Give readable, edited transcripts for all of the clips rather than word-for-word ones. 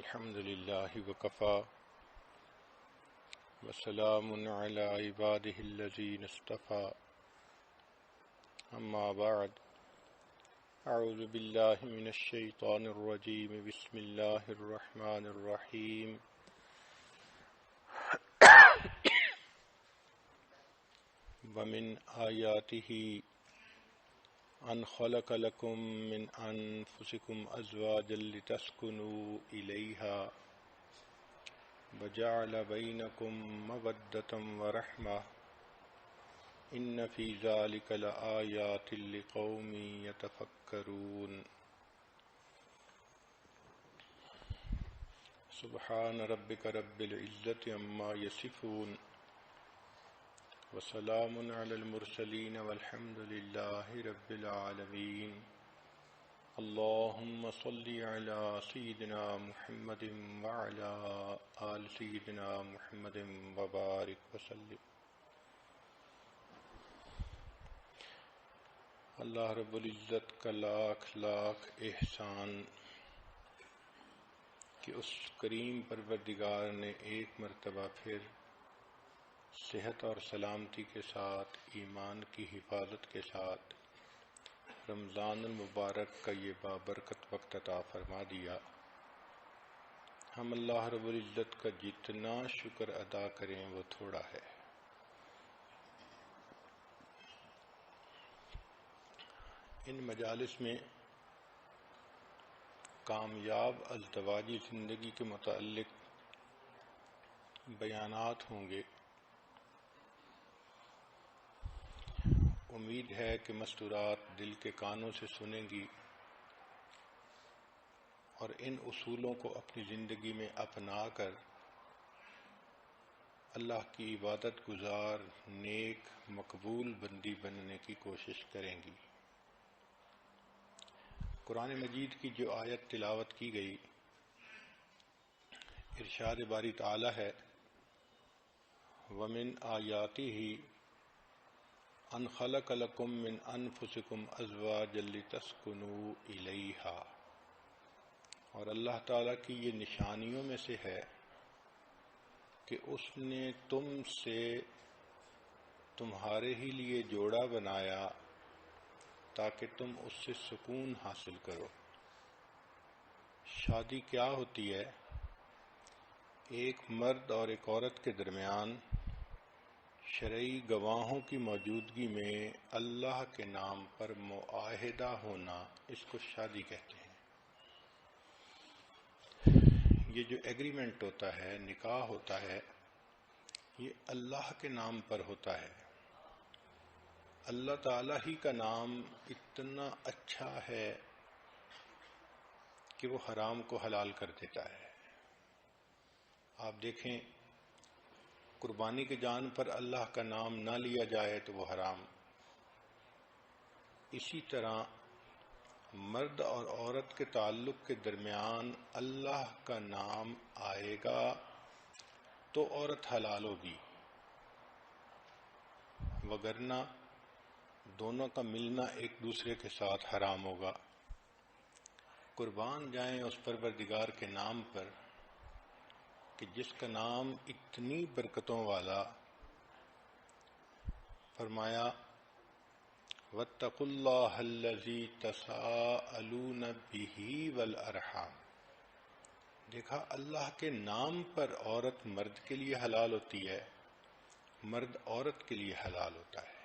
الحمد لله وكفى وسلام على عباده الذين اصطفى أما بعد أعوذ بالله من الشيطان الرجيم بسم الله الرحمن الرحيم ومن آياته أن خلق لكم من أنفسكم أزواجا لتسكنوا إليها وجعل بينكم مودة ورحمة إن في ذلك لآيات لقوم يتفكرون سبحان ربك رب العزة عما يصفون وسلام على المرسلين والحمد لله رب العالمين اللهم صل على سيدنا محمد وعلى آل سيدنا محمد وبارك وسلم. اللہ رب العزت کا لاکھ لاکھ احسان کہ اس کریم پروردگار نے ایک مرتبہ پھر صحت اور سلامتی کے ساتھ ایمان کی حفاظت کے ساتھ رمضان المبارک کا یہ بابرکت وقت عطا فرما دیا. ہم اللہ رب العزت کا جتنا شکر ادا کریں وہ تھوڑا ہے. ان مجالس میں کامیاب ازدواجی زندگی کے متعلق بیانات ہوں گے. امید ہے کہ مستورات دل کے کانوں سے سنیں گی اور ان اصولوں کو اپنی زندگی میں اپنا کر اللہ کی عبادت گزار نیک مقبول بندی بننے کی کوشش کریں گی. قرآن مجید کی جو آیت تلاوت کی گئی، ارشاد باری تعالی ہے وَمِنْ آیَاتِهِ ان خلق لکم من انفسکم ازواجا لتسکنوا الیہا، اور اللہ تعالیٰ کی یہ نشانیوں میں سے ہے کہ اس نے تم سے تمہارے ہی لیے جوڑا بنایا تاکہ تم اس سے سکون حاصل کرو. شادی کیا ہوتی ہے؟ ایک مرد اور ایک عورت کے درمیان شرعی گواہوں کی موجودگی میں اللہ کے نام پر معاہدہ ہونا، اس کو شادی کہتے ہیں. یہ جو ایگریمنٹ ہوتا ہے، نکاح ہوتا ہے، یہ اللہ کے نام پر ہوتا ہے. اللہ تعالیٰ ہی کا نام اتنا اچھا ہے کہ وہ حرام کو حلال کر دیتا ہے. آپ دیکھیں، قربانی کے جان پر اللہ کا نام نہ لیا جائے تو وہ حرام. اسی طرح مرد اور عورت کے تعلق کے درمیان اللہ کا نام آئے گا تو عورت حلال ہوگی، وگرنہ دونوں کا ملنا ایک دوسرے کے ساتھ حرام ہوگا. قربان جائیں اس پروردگار کے نام پر کہ جس کا نام اتنی برکتوں والا. فرمایا وَاتَّقُوا اللَّهَ الَّذِي تَسَاءَلُونَ بِهِ وَالْأَرْحَامَ. دیکھا، اللہ کے نام پر عورت مرد کے لیے حلال ہوتی ہے، مرد عورت کے لیے حلال ہوتا ہے.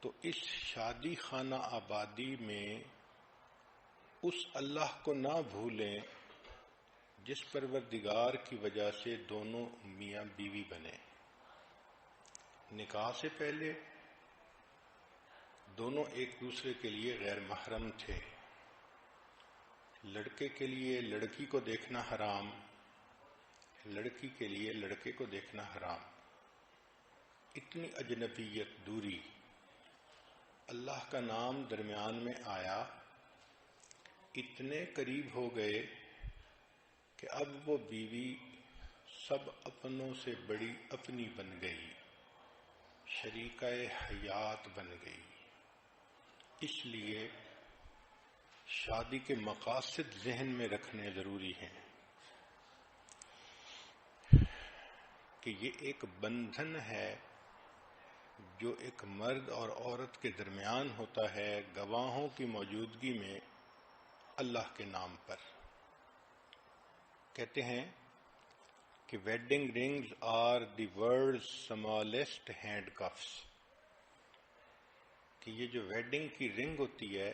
تو اس شادی خانہ آبادی میں اس اللہ کو نہ بھولیں جس پروردگار کی وجہ سے دونوں میاں بیوی بنے. نکاح سے پہلے دونوں ایک دوسرے کے لیے غیر محرم تھے. لڑکے کے لیے لڑکی کو دیکھنا حرام، لڑکی کے لیے لڑکے کو دیکھنا حرام. اتنی اجنبیت، دوری. اللہ کا نام درمیان میں آیا، اتنے قریب ہو گئے کہ اب وہ بیوی سب اپنوں سے بڑی اپنی بن گئی، شریکہ حیات بن گئی. اس لیے شادی کے مقاصد ذہن میں رکھنے ضروری ہیں کہ یہ ایک بندھن ہے جو ایک مرد اور عورت کے درمیان ہوتا ہے گواہوں کی موجودگی میں اللہ کے نام پر. کہتے ہیں کہ wedding rings are the world's smallest handcuffs, کہ یہ جو ویڈنگ کی رنگ ہوتی ہے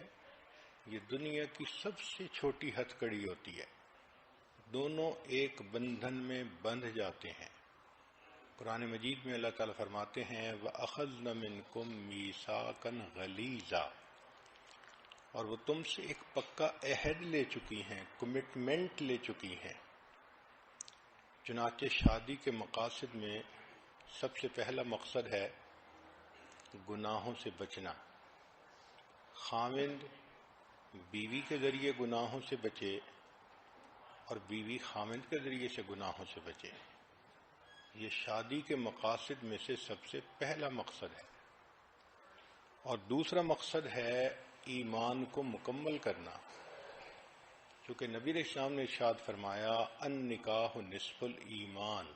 یہ دنیا کی سب سے چھوٹی ہتھ کڑی ہوتی ہے. دونوں ایک بندھن میں بندھ جاتے ہیں. قرآن مجید میں اللہ تعالیٰ فرماتے ہیں وَأَخَذْنَ مِنْكُمْ مِيثَاقًا غَلِيظًا، اور وہ تم سے ایک پکا عہد لے چکی ہیں، کمٹمنٹ لے چکی ہیں. چنانچہ شادی کے مقاصد میں سب سے پہلا مقصد ہے گناہوں سے بچنا. خاوند بیوی کے ذریعے گناہوں سے بچے اور بیوی خاوند کے ذریعے سے گناہوں سے بچے. یہ شادی کے مقاصد میں سے سب سے پہلا مقصد ہے. اور دوسرا مقصد ہے ایمان کو مکمل کرنا، کیونکہ نبی علیہ السلام نے ارشاد فرمایا النکاح نصف الایمان،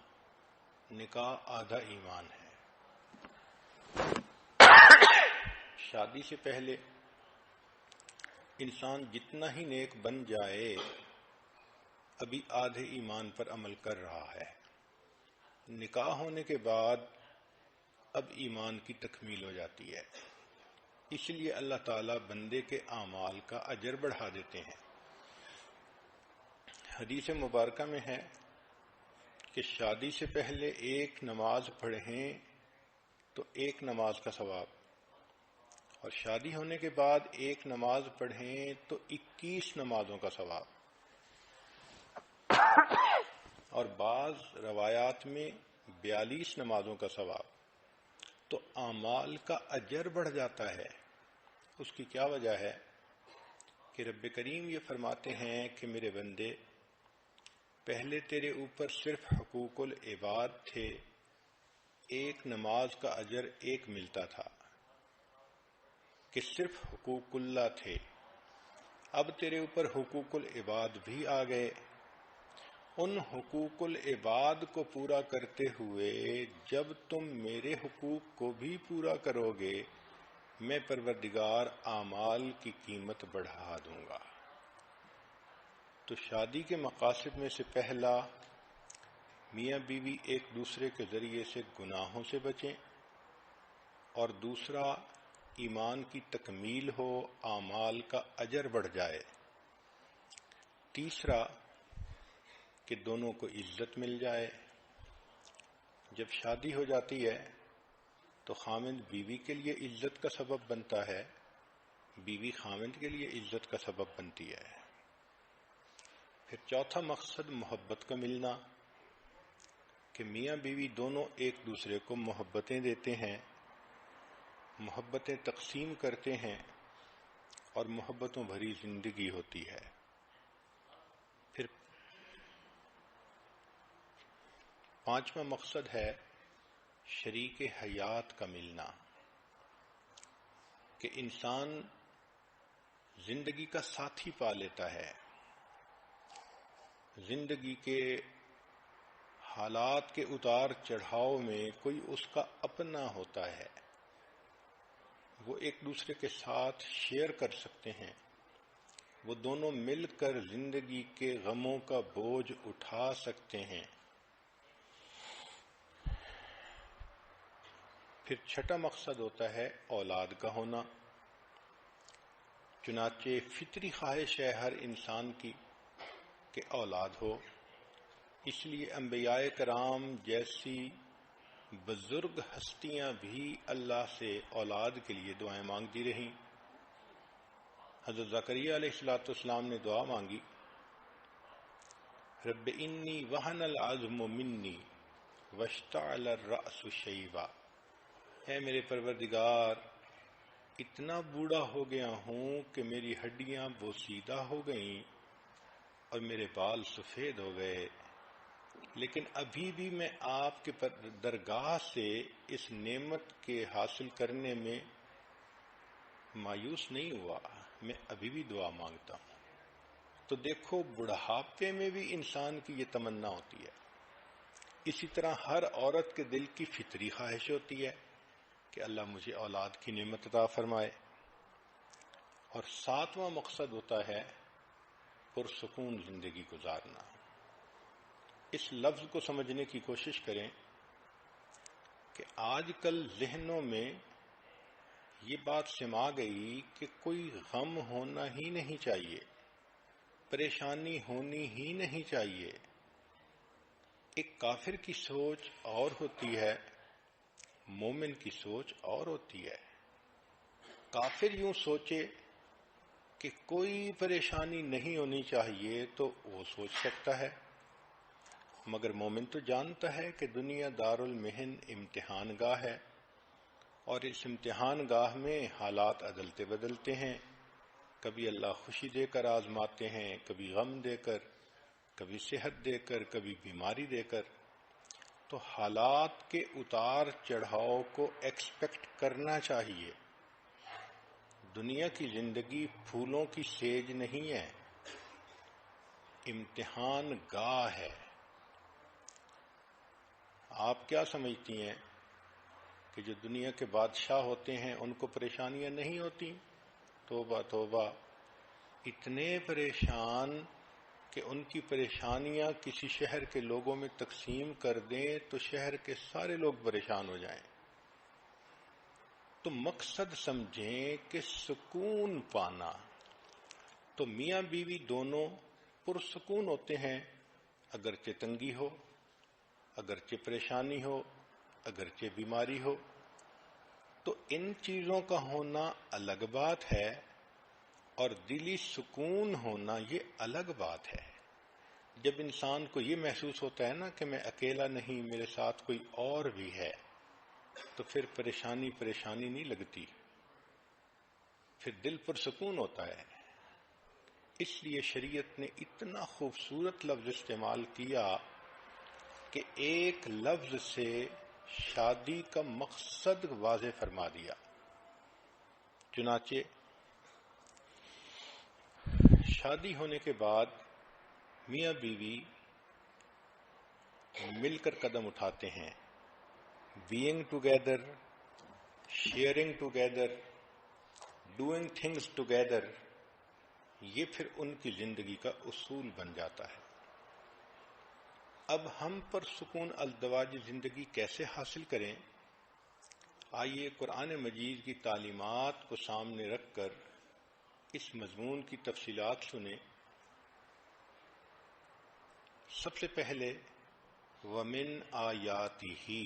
نکاح آدھا ایمان ہے. شادی سے پہلے انسان جتنا ہی نیک بن جائے ابھی آدھے ایمان پر عمل کر رہا ہے. نکاح ہونے کے بعد اب ایمان کی تکمیل ہو جاتی ہے. اس لیے اللہ تعالیٰ بندے کے اعمال کا اجر بڑھا دیتے ہیں. حدیث مبارکہ میں ہے کہ شادی سے پہلے ایک نماز پڑھیں تو ایک نماز کا ثواب، اور شادی ہونے کے بعد ایک نماز پڑھیں تو 21 نمازوں کا ثواب، اور بعض روایات میں 42 نمازوں کا ثواب. تو اعمال کا اجر بڑھ جاتا ہے. اس کی کیا وجہ ہے کہ رب کریم یہ فرماتے ہیں کہ میرے بندے پہلے تیرے اوپر صرف حقوق العباد تھے، ایک نماز کا اجر ایک ملتا تھا کہ صرف حقوق اللہ تھے. اب تیرے اوپر حقوق العباد بھی آ گئے. ان حقوق العباد کو پورا کرتے ہوئے جب تم میرے حقوق کو بھی پورا کرو گے میں پروردگار اعمال کی قیمت بڑھا دوں گا. تو شادی کے مقاصد میں سے پہلا میاں بیوی ایک دوسرے کے ذریعے سے گناہوں سے بچیں، اور دوسرا ایمان کی تکمیل ہو، اعمال کا اجر بڑھ جائے. تیسرا کہ دونوں کو عزت مل جائے. جب شادی ہو جاتی ہے تو خاوند بیوی کے لیے عزت کا سبب بنتا ہے، بیوی خاوند کے لیے عزت کا سبب بنتی ہے. پھر چوتھا مقصد محبت کا ملنا، کہ میاں بیوی دونوں ایک دوسرے کو محبتیں دیتے ہیں، محبتیں تقسیم کرتے ہیں، اور محبتوں بھری زندگی ہوتی ہے. پھر پانچواں مقصد ہے شریک حیات کا ملنا، کہ انسان زندگی کا ساتھی پا لیتا ہے. زندگی کے حالات کے اتار چڑھاؤ میں کوئی اس کا اپنا ہوتا ہے، وہ ایک دوسرے کے ساتھ شیئر کر سکتے ہیں. وہ دونوں مل کر زندگی کے غموں کا بوجھ اٹھا سکتے ہیں. پھر چھٹا مقصد ہوتا ہے اولاد کا ہونا. چنانچہ فطری خواہش ہے ہر انسان کی کہ اولاد ہو. اس لیے انبیاء کرام جیسی بزرگ ہستیاں بھی اللہ سے اولاد کے لیے دعائیں مانگتی رہیں. حضرت زکریا علیہ السلام نے دعا مانگی رب انی وہن العظم منی واشتعل الرأس شیبا، اے میرے پروردگار اتنا بوڑھا ہو گیا ہوں کہ میری ہڈیاں بوسیدہ ہو گئیں اور میرے بال سفید ہو گئے، لیکن ابھی بھی میں آپ کے درگاہ سے اس نعمت کے حاصل کرنے میں مایوس نہیں ہوا. میں ابھی بھی دعا مانگتا ہوں. تو دیکھو بڑھاپے میں بھی انسان کی یہ تمنا ہوتی ہے. اسی طرح ہر عورت کے دل کی فطری خواہش ہوتی ہے کہ اللہ مجھے اولاد کی نعمت عطا فرمائے. اور 7واں مقصد ہوتا ہے پرسکون زندگی گزارنا. اس لفظ کو سمجھنے کی کوشش کریں کہ آج کل ذہنوں میں یہ بات سما گئی کہ کوئی غم ہونا ہی نہیں چاہیے، پریشانی ہونی ہی نہیں چاہیے. ایک کافر کی سوچ اور ہوتی ہے، مومن کی سوچ اور ہوتی ہے. کافر یوں سوچے کہ کوئی پریشانی نہیں ہونی چاہیے تو وہ سوچ سکتا ہے، مگر مومن تو جانتا ہے کہ دنیا دار المحن امتحان گاہ ہے، اور اس امتحان گاہ میں حالات عدلتے بدلتے ہیں. کبھی اللہ خوشی دے کر آزماتے ہیں، کبھی غم دے کر، کبھی صحت دے کر، کبھی بیماری دے کر. تو حالات کے اتار چڑھاؤ کو ایکسپیکٹ کرنا چاہیے. دنیا کی زندگی پھولوں کی سیج نہیں ہے، امتحان گاہ ہے. آپ کیا سمجھتی ہیں کہ جو دنیا کے بادشاہ ہوتے ہیں ان کو پریشانیاں نہیں ہوتی؟ توبہ توبہ، اتنے پریشان کہ ان کی پریشانیاں کسی شہر کے لوگوں میں تقسیم کر دیں تو شہر کے سارے لوگ پریشان ہو جائیں. تو مقصد سمجھیں کہ سکون پانا. تو میاں بیوی دونوں پرسکون ہوتے ہیں، اگرچہ تنگی ہو، اگرچہ پریشانی ہو، اگرچہ بیماری ہو. تو ان چیزوں کا ہونا الگ بات ہے اور دلی سکون ہونا یہ الگ بات ہے. جب انسان کو یہ محسوس ہوتا ہے نا کہ میں اکیلا نہیں، میرے ساتھ کوئی اور بھی ہے، تو پھر پریشانی نہیں لگتی، پھر دل پر سکون ہوتا ہے. اس لیے شریعت نے اتنا خوبصورت لفظ استعمال کیا کہ ایک لفظ سے شادی کا مقصد واضح فرما دیا. چنانچہ شادی ہونے کے بعد میاں بیوی مل کر قدم اٹھاتے ہیں، being together, sharing together, doing things together. یہ پھر ان کی زندگی کا اصول بن جاتا ہے. اب ہم پر سکون ازدواجی زندگی کیسے حاصل کریں؟ آئیے قرآن مجید کی تعلیمات کو سامنے رکھ کر اس مضمون کی تفصیلات سنیں. سب سے پہلے وَمِنْ آیَاتِهِ،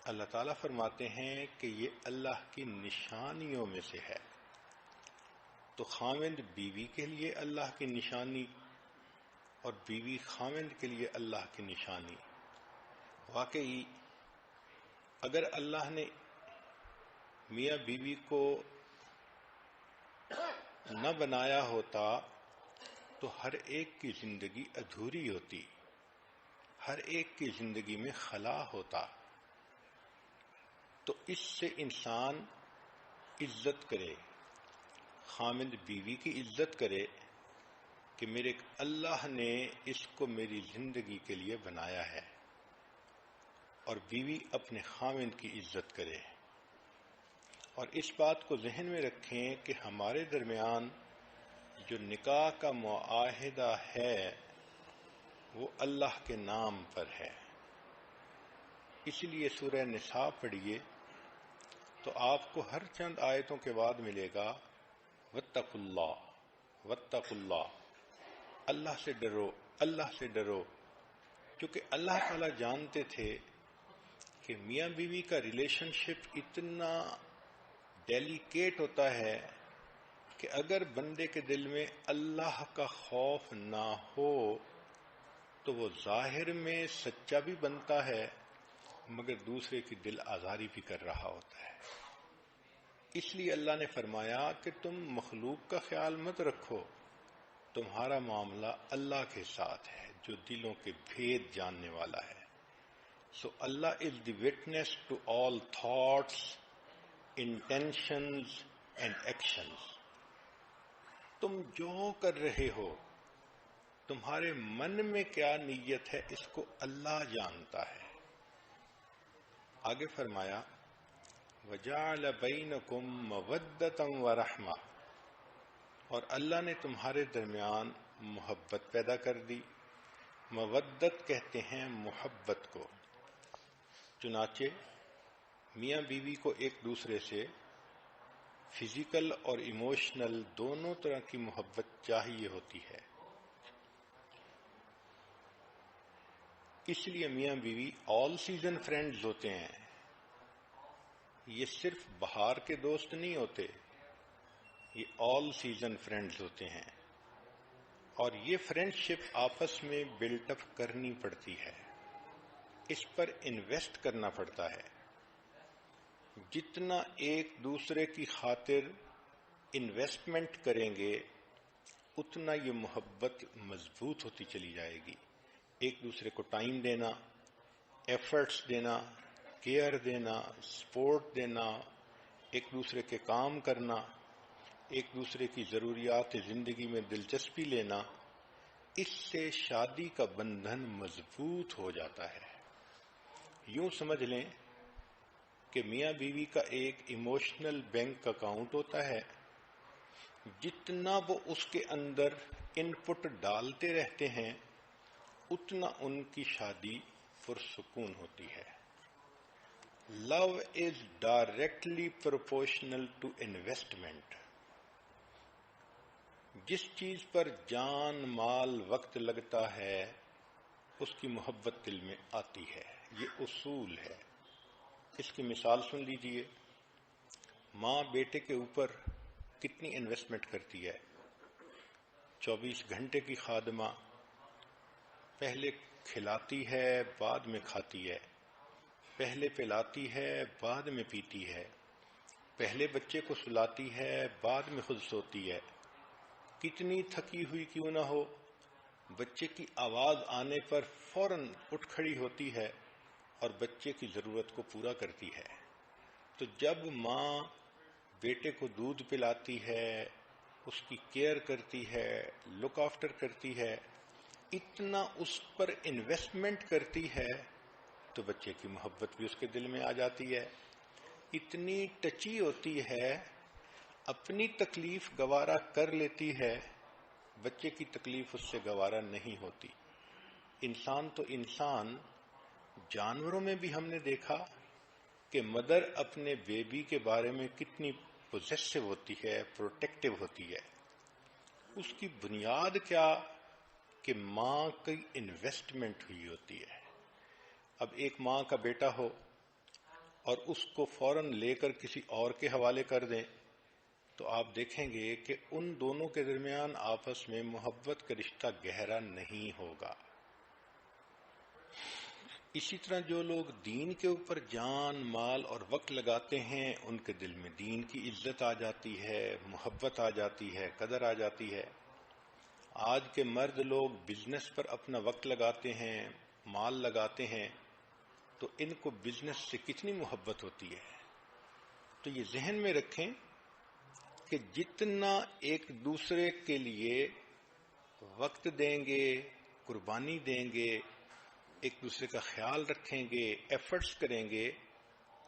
اللہ تعالیٰ فرماتے ہیں کہ یہ اللہ کی نشانیوں میں سے ہے. تو خاوند بیوی کے لیے اللہ کی نشانی اور بیوی خاوند کے لیے اللہ کی نشانی. واقعی اگر اللہ نے میاں بیوی کو نہ بنایا ہوتا تو ہر ایک کی زندگی ادھوری ہوتی، ہر ایک کی زندگی میں خلا ہوتا. تو اس سے انسان عزت کرے، خاوند بیوی کی عزت کرے کہ میرے اللہ نے اس کو میری زندگی کے لیے بنایا ہے، اور بیوی اپنے خاوند کی عزت کرے. اور اس بات کو ذہن میں رکھیں کہ ہمارے درمیان جو نکاح کا معاہدہ ہے وہ اللہ کے نام پر ہے. اس لیے سورہ نساء پڑھیے تو آپ کو ہر چند آیتوں کے بعد ملے گا واتقوا اللہ، واتقوا اللہ، اللہ سے ڈرو، اللہ سے ڈرو. کیونکہ اللہ تعالیٰ جانتے تھے کہ میاں بیوی کا ریلیشن شپ اتنا ڈیلیکیٹ ہوتا ہے کہ اگر بندے کے دل میں اللہ کا خوف نہ ہو تو وہ ظاہر میں سچا بھی بنتا ہے مگر دوسرے کی دل آزاری بھی کر رہا ہوتا ہے. اس لیے اللہ نے فرمایا کہ تم مخلوق کا خیال مت رکھو، تمہارا معاملہ اللہ کے ساتھ ہے جو دلوں کے بھید جاننے والا ہے. So Allah is the witness to all thoughts, intentions and actions. تم جو کر رہے ہو تمہارے من میں کیا نیت ہے اس کو اللہ جانتا ہے. آگے فرمایا وَجَعَلَ بَيْنَكُمْ مَوَدَّةً وَرَحْمَةً، اور اللہ نے تمہارے درمیان محبت پیدا کر دی. مودت کہتے ہیں محبت کو. چنانچہ میاں بیوی کو ایک دوسرے سے فزیکل اور ایموشنل دونوں طرح کی محبت چاہیے ہوتی ہے. اس لیے میاں بیوی آل سیزن فرینڈز ہوتے ہیں. یہ صرف بہار کے دوست نہیں ہوتے، یہ آل سیزن فرینڈز ہوتے ہیں. اور یہ فرینڈ شپ آپس میں بلٹ اپ کرنی پڑتی ہے، اس پر انویسٹ کرنا پڑتا ہے. جتنا ایک دوسرے کی خاطر انویسٹمنٹ کریں گے اتنا یہ محبت مضبوط ہوتی چلی جائے گی. ایک دوسرے کو ٹائم دینا، ایفرٹس دینا، کیئر دینا، سپورٹ دینا، ایک دوسرے کے کام کرنا، ایک دوسرے کی ضروریات زندگی میں دلچسپی لینا، اس سے شادی کا بندھن مضبوط ہو جاتا ہے. یوں سمجھ لیں کہ میاں بیوی کا ایک ایموشنل بینک اکاؤنٹ ہوتا ہے. جتنا وہ اس کے اندر ان پٹ ڈالتے رہتے ہیں اتنا ان کی شادی پرسکون ہوتی ہے. Love is directly proportional to investment. جس چیز پر جان مال وقت لگتا ہے اس کی محبت دل میں آتی ہے. یہ اصول ہے. اس کی مثال سن لیجئے. ماں بیٹے کے اوپر کتنی انویسٹمنٹ کرتی ہے. 24 گھنٹے کی خادمہ، پہلے کھلاتی ہے بعد میں کھاتی ہے، پہلے پلاتی ہے بعد میں پیتی ہے، پہلے بچے کو سلاتی ہے بعد میں خود سوتی ہے. کتنی تھکی ہوئی کیوں نہ ہو، بچے کی آواز آنے پر فوراً اٹھ کھڑی ہوتی ہے اور بچے کی ضرورت کو پورا کرتی ہے. تو جب ماں بیٹے کو دودھ پلاتی ہے، اس کی کیئر کرتی ہے، لک آفٹر کرتی ہے، اتنا اس پر انویسٹمنٹ کرتی ہے تو بچے کی محبت بھی اس کے دل میں آ جاتی ہے. اتنی ٹچی ہوتی ہے، اپنی تکلیف گوارا کر لیتی ہے، بچے کی تکلیف اس سے گوارا نہیں ہوتی. انسان تو انسان، جانوروں میں بھی ہم نے دیکھا کہ مدر اپنے بیبی کے بارے میں کتنی پوزیسو ہوتی ہے، پروٹیکٹیو ہوتی ہے. اس کی بنیاد کیا کہ ماں کی انویسٹمنٹ ہوئی ہوتی ہے. اب ایک ماں کا بیٹا ہو اور اس کو فوراً لے کر کسی اور کے حوالے کر دیں تو آپ دیکھیں گے کہ ان دونوں کے درمیان آپس میں محبت کا رشتہ گہرا نہیں ہوگا. اسی طرح جو لوگ دین کے اوپر جان مال اور وقت لگاتے ہیں ان کے دل میں دین کی عزت آ جاتی ہے، محبت آ جاتی ہے، قدر آ جاتی ہے. آج کے مرد لوگ بزنس پر اپنا وقت لگاتے ہیں، مال لگاتے ہیں، تو ان کو بزنس سے کتنی محبت ہوتی ہے. تو یہ ذہن میں رکھیں کہ جتنا ایک دوسرے کے لیے وقت دیں گے، قربانی دیں گے، ایک دوسرے کا خیال رکھیں گے، ایفرٹس کریں گے،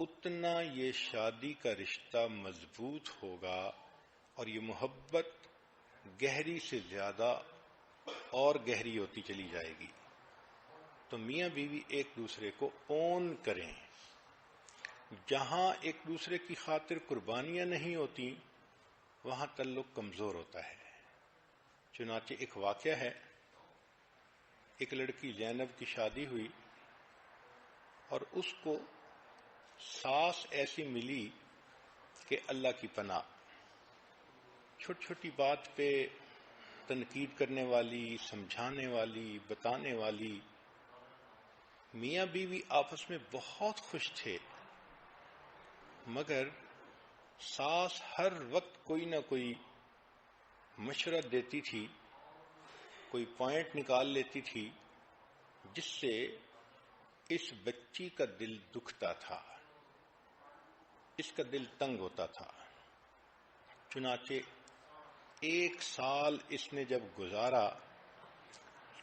اتنا یہ شادی کا رشتہ مضبوط ہوگا اور یہ محبت گہری سے زیادہ اور گہری ہوتی چلی جائے گی. تو میاں بیوی ایک دوسرے کو اون کریں. جہاں ایک دوسرے کی خاطر قربانیاں نہیں ہوتی وہاں تعلق کمزور ہوتا ہے. چنانچہ ایک واقعہ ہے، ایک لڑکی زینب کی شادی ہوئی اور اس کو ساس ایسی ملی کہ اللہ کی پناہ. چھوٹی چھوٹی بات پہ تنقید کرنے والی، سمجھانے والی، بتانے والی. میاں بیوی آپس میں بہت خوش تھے، مگر ساس ہر وقت کوئی نہ کوئی مشورہ دیتی تھی، کوئی پوائنٹ نکال لیتی تھی جس سے اس بچی کا دل دکھتا تھا، اس کا دل تنگ ہوتا تھا. چنانچہ 1 سال اس نے جب گزارا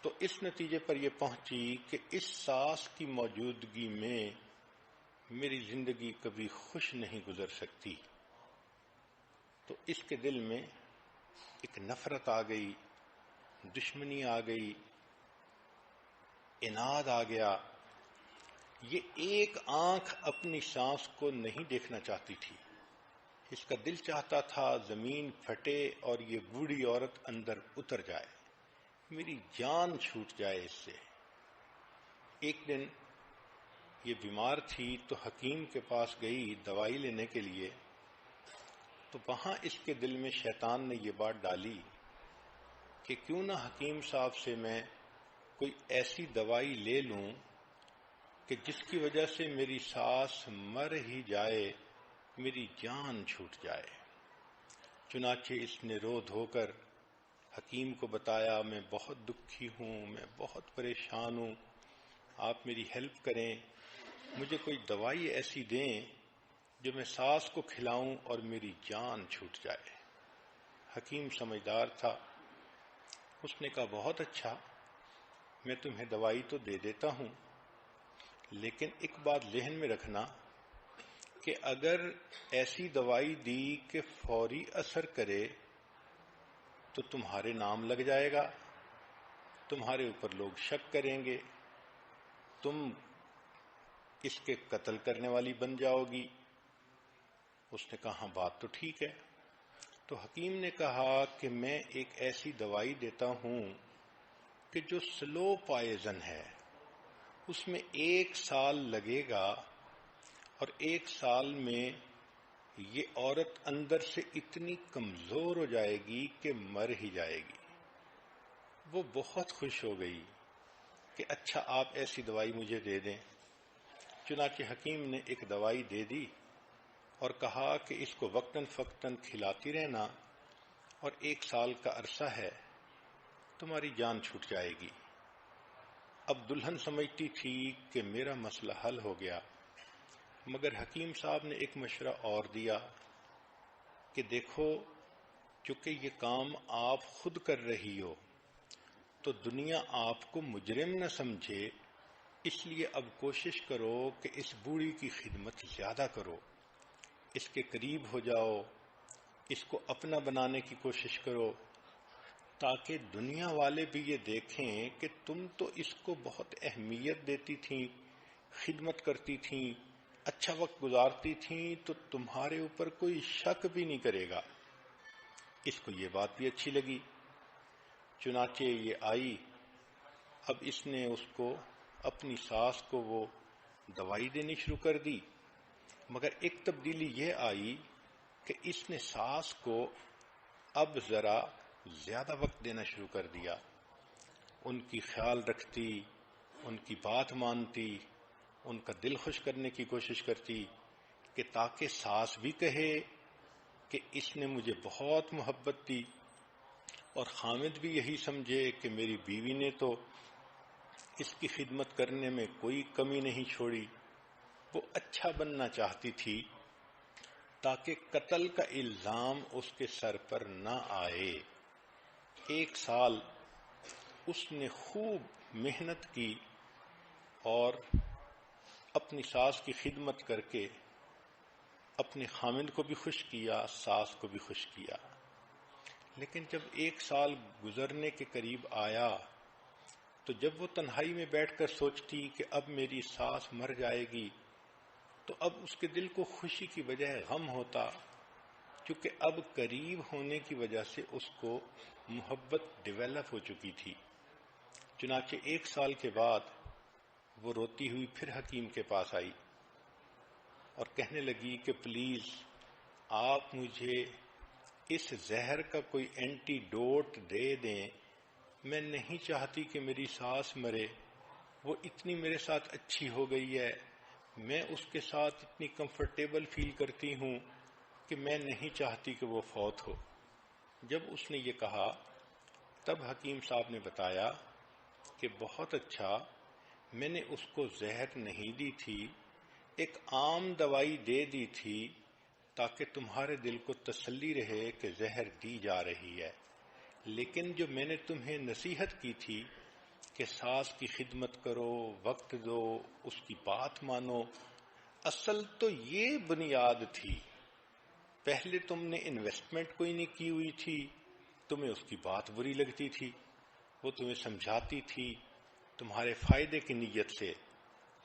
تو اس نتیجے پر یہ پہنچی کہ اس ساس کی موجودگی میں میری زندگی کبھی خوش نہیں گزر سکتی. تو اس کے دل میں ایک نفرت آ گئی، دشمنی آ گئی، عناد آ گیا. یہ ایک آنکھ اپنی سانس کو نہیں دیکھنا چاہتی تھی. اس کا دل چاہتا تھا زمین پھٹے اور یہ بوڑھی عورت اندر اتر جائے، میری جان چھوٹ جائے اس سے. ایک دن یہ بیمار تھی تو حکیم کے پاس گئی دوائی لینے کے لیے. تو وہاں اس کے دل میں شیطان نے یہ بات ڈالی کہ کیوں نہ حکیم صاحب سے میں کوئی ایسی دوائی لے لوں کہ جس کی وجہ سے میری ساس مر ہی جائے، میری جان چھوٹ جائے. چنانچہ اس نے رو دھو کر حکیم کو بتایا، میں بہت دکھی ہوں، میں بہت پریشان ہوں، آپ میری ہیلپ کریں، مجھے کوئی دوائی ایسی دیں جو میں ساس کو کھلاؤں اور میری جان چھوٹ جائے. حکیم سمجھدار تھا، اس نے کہا بہت اچھا، میں تمہیں دوائی تو دے دیتا ہوں، لیکن ایک بات ذہن میں رکھنا کہ اگر ایسی دوائی دی کہ فوری اثر کرے تو تمہارے نام لگ جائے گا، تمہارے اوپر لوگ شک کریں گے، تم اس کے قتل کرنے والی بن جاؤ گی. اس نے کہا ہاں بات تو ٹھیک ہے. تو حکیم نے کہا کہ میں ایک ایسی دوائی دیتا ہوں کہ جو سلو پائزن ہے، اس میں 1 سال لگے گا اور 1 سال میں یہ عورت اندر سے اتنی کمزور ہو جائے گی کہ مر ہی جائے گی. وہ بہت خوش ہو گئی کہ اچھا آپ ایسی دوائی مجھے دے دیں. چنانچہ حکیم نے ایک دوائی دے دی اور کہا کہ اس کو وقتاً فوقتاً کھلاتی رہنا اور 1 سال کا عرصہ ہے، تمہاری جان چھوٹ جائے گی. اب دلہن سمجھتی تھی کہ میرا مسئلہ حل ہو گیا، مگر حکیم صاحب نے ایک مشورہ اور دیا کہ دیکھو چونکہ یہ کام آپ خود کر رہی ہو تو دنیا آپ کو مجرم نہ سمجھے، اس لیے اب کوشش کرو کہ اس بوڑھی کی خدمت زیادہ کرو، اس کے قریب ہو جاؤ، اس کو اپنا بنانے کی کوشش کرو، تاکہ دنیا والے بھی یہ دیکھیں کہ تم تو اس کو بہت اہمیت دیتی تھیں، خدمت کرتی تھیں، اچھا وقت گزارتی تھیں، تو تمہارے اوپر کوئی شک بھی نہیں کرے گا. اس کو یہ بات بھی اچھی لگی. چنانچہ یہ آئی. اب اس نے اس کو اپنی ساس کو وہ دوائی دینی شروع کر دی، مگر ایک تبدیلی یہ آئی کہ اس نے ساس کو اب ذرا زیادہ وقت دینا شروع کر دیا. ان کی خیال رکھتی، ان کی بات مانتی، ان کا دل خوش کرنے کی کوشش کرتی کہ تاکہ ساس بھی کہے کہ اس نے مجھے بہت محبت دی اور خامد بھی یہی سمجھے کہ میری بیوی نے تو اس کی خدمت کرنے میں کوئی کمی نہیں چھوڑی. وہ اچھا بننا چاہتی تھی تاکہ قتل کا الزام اس کے سر پر نہ آئے. 1 سال اس نے خوب محنت کی اور اپنی ساس کی خدمت کر کے اپنے خامند کو بھی خوش کیا، ساس کو بھی خوش کیا. لیکن جب 1 سال گزرنے کے قریب آیا تو جب وہ تنہائی میں بیٹھ کر سوچتی کہ اب میری ساس مر جائے گی تو اب اس کے دل کو خوشی کی بجائے غم ہوتا، کیونکہ اب قریب ہونے کی وجہ سے اس کو محبت ڈیولپ ہو چکی تھی. چنانچہ 1 سال کے بعد وہ روتی ہوئی پھر حکیم کے پاس آئی اور کہنے لگی کہ پلیز آپ مجھے اس زہر کا کوئی اینٹی ڈوٹ دے دیں، میں نہیں چاہتی کہ میری ساس مرے، وہ اتنی میرے ساتھ اچھی ہو گئی ہے، میں اس کے ساتھ اتنی کمفرٹیبل فیل کرتی ہوں کہ میں نہیں چاہتی کہ وہ فوت ہو. جب اس نے یہ کہا تب حکیم صاحب نے بتایا کہ بہت اچھا، میں نے اس کو زہر نہیں دی تھی، ایک عام دوائی دے دی تھی تاکہ تمہارے دل کو تسلی رہے کہ زہر دی جا رہی ہے، لیکن جو میں نے تمہیں نصیحت کی تھی کہ ساس کی خدمت کرو، وقت دو، اس کی بات مانو، اصل تو یہ بنیاد تھی۔ پہلے تم نے انویسٹمنٹ کوئی نہیں کی ہوئی تھی، تمہیں اس کی بات بری لگتی تھی، وہ تمہیں سمجھاتی تھی تمہارے فائدے کی نیت سے،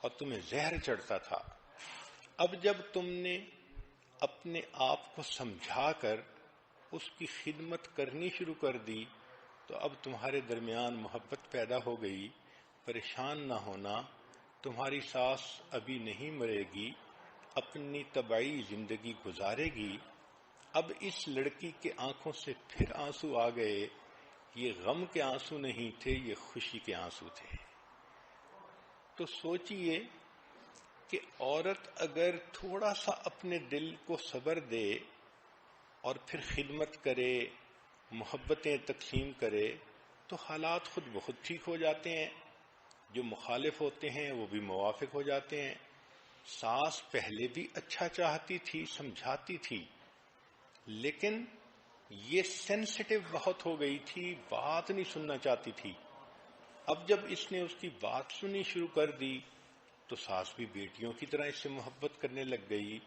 اور تمہیں زہر چڑھتا تھا۔ اب جب تم نے اپنے آپ کو سمجھا کر اس کی خدمت کرنی شروع کر دی تو اب تمہارے درمیان محبت پیدا ہو گئی۔ پریشان نہ ہونا، تمہاری ساس ابھی نہیں مرے گی، اپنی طبعی زندگی گزارے گی۔ اب اس لڑکی کے آنکھوں سے پھر آنسو آ گئے، یہ غم کے آنسو نہیں تھے، یہ خوشی کے آنسو تھے۔ تو سوچئے کہ عورت اگر تھوڑا سا اپنے دل کو صبر دے اور پھر خدمت کرے، محبتیں تقسیم کرے، تو حالات خود بخود ٹھیک ہو جاتے ہیں۔ جو مخالف ہوتے ہیں وہ بھی موافق ہو جاتے ہیں۔ ساس پہلے بھی اچھا چاہتی تھی، سمجھاتی تھی، لیکن یہ سینسٹیو بہت ہو گئی تھی، بات نہیں سننا چاہتی تھی۔ اب جب اس نے اس کی بات سنی شروع کر دی تو ساس بھی بیٹیوں کی طرح اس سے محبت کرنے لگ گئی۔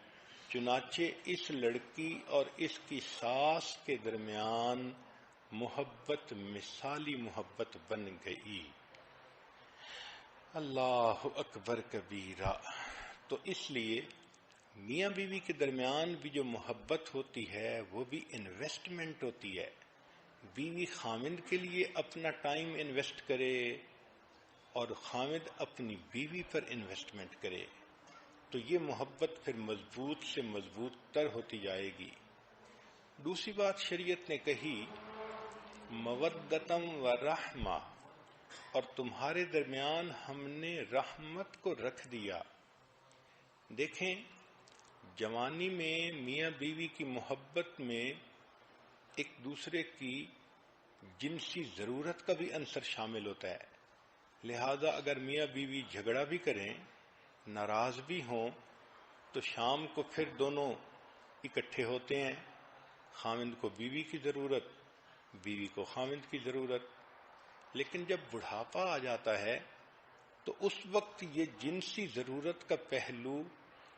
چنانچہ اس لڑکی اور اس کی ساس کے درمیان محبت مثالی محبت بن گئی۔ اللہ اکبر کبیرہ۔ تو اس لیے میاں بیوی کے درمیان بھی جو محبت ہوتی ہے وہ بھی انویسٹمنٹ ہوتی ہے۔ بیوی خامند کے لیے اپنا ٹائم انویسٹ کرے اور خامند اپنی بیوی پر انویسٹمنٹ کرے تو یہ محبت پھر مضبوط سے مضبوط تر ہوتی جائے گی۔ دوسری بات شریعت نے کہی مودتم و رحمہ، اور تمہارے درمیان ہم نے رحمت کو رکھ دیا۔ دیکھیں، جوانی میں میاں بیوی کی محبت میں ایک دوسرے کی جنسی ضرورت کا بھی عنصر شامل ہوتا ہے، لہذا اگر میاں بیوی جھگڑا بھی کریں، ناراض بھی ہوں، تو شام کو پھر دونوں اکٹھے ہوتے ہیں۔ خاوند کو بیوی کی ضرورت، بیوی کو خاوند کی ضرورت۔ لیکن جب بڑھاپا آ جاتا ہے تو اس وقت یہ جنسی ضرورت کا پہلو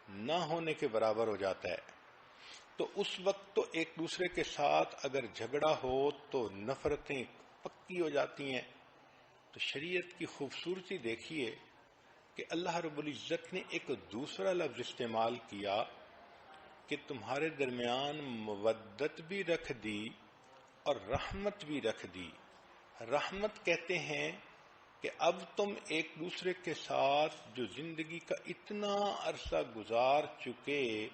نہ ہونے کے برابر ہو جاتا ہے۔ تو اس وقت تو ایک دوسرے کے ساتھ اگر جھگڑا ہو تو نفرتیں پکی ہو جاتی ہیں۔ تو شریعت کی خوبصورتی دیکھیے کہ اللہ رب العزت نے ایک دوسرا لفظ استعمال کیا کہ تمہارے درمیان مودت بھی رکھ دی اور رحمت بھی رکھ دی۔ رحمت کہتے ہیں کہ اب تم ایک دوسرے کے ساتھ جو زندگی کا اتنا عرصہ گزار چکے،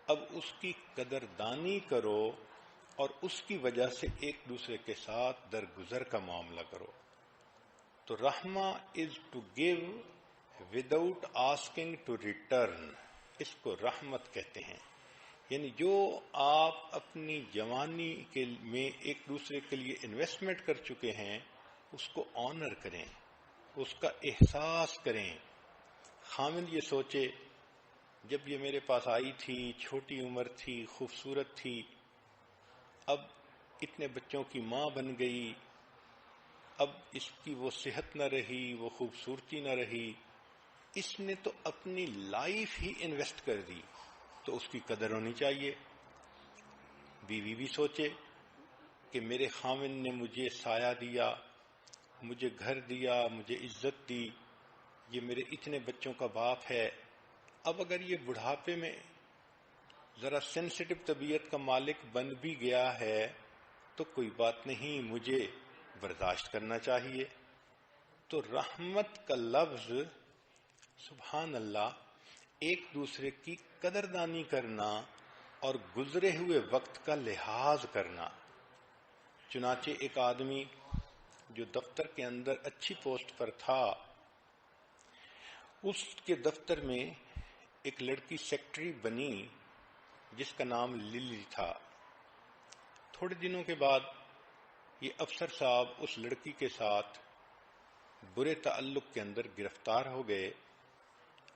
اب اس کی قدردانی کرو اور اس کی وجہ سے ایک دوسرے کے ساتھ درگزر کا معاملہ کرو۔ تو رحمہ is to give without asking to return, اس کو رحمت کہتے ہیں۔ یعنی جو آپ اپنی جوانی میں ایک دوسرے کے لیے انویسٹمنٹ کر چکے ہیں اس کو آنر کریں، اس کا احساس کریں۔ خامند یہ سوچے جب یہ میرے پاس آئی تھی، چھوٹی عمر تھی، خوبصورت تھی، اب اتنے بچوں کی ماں بن گئی، اب اس کی وہ صحت نہ رہی، وہ خوبصورتی نہ رہی، اس نے تو اپنی لائف ہی انویسٹ کر دی، تو اس کی قدر ہونی چاہیے۔ بیوی بھی سوچے کہ میرے خاوند نے مجھے سایہ دیا، مجھے گھر دیا، مجھے عزت دی، یہ میرے اتنے بچوں کا باپ ہے، اب اگر یہ بڑھاپے میں ذرا سینسٹیو طبیعت کا مالک بن بھی گیا ہے تو کوئی بات نہیں، مجھے برداشت کرنا چاہیے۔ تو رحمت کا لفظ، سبحان اللہ، ایک دوسرے کی قدردانی کرنا اور گزرے ہوئے وقت کا لحاظ کرنا۔ چنانچہ ایک آدمی جو دفتر کے اندر اچھی پوسٹ پر تھا، اس کے دفتر میں ایک لڑکی سیکٹری بنی جس کا نام للی تھا۔ تھوڑے دنوں کے بعد یہ افسر صاحب اس لڑکی کے ساتھ برے تعلق کے اندر گرفتار ہو گئے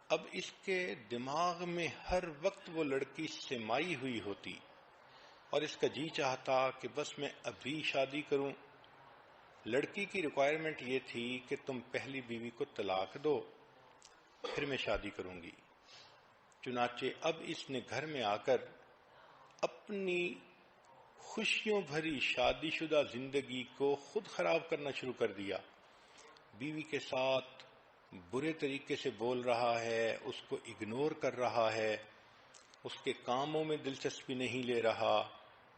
اب اس کے دماغ میں ہر وقت وہ لڑکی سمائی ہوئی ہوتی اور اس کا جی چاہتا کہ بس میں ابھی شادی کروں. لڑکی کی ریکوائرمنٹ یہ تھی کہ تم پہلی بیوی کو طلاق دو پھر میں شادی کروں گی. چنانچہ اب اس نے گھر میں آ کر اپنی خوشیوں بھری شادی شدہ زندگی کو خود خراب کرنا شروع کر دیا. بیوی کے ساتھ برے طریقے سے بول رہا ہے، اس کو اگنور کر رہا ہے، اس کے کاموں میں دلچسپی نہیں لے رہا،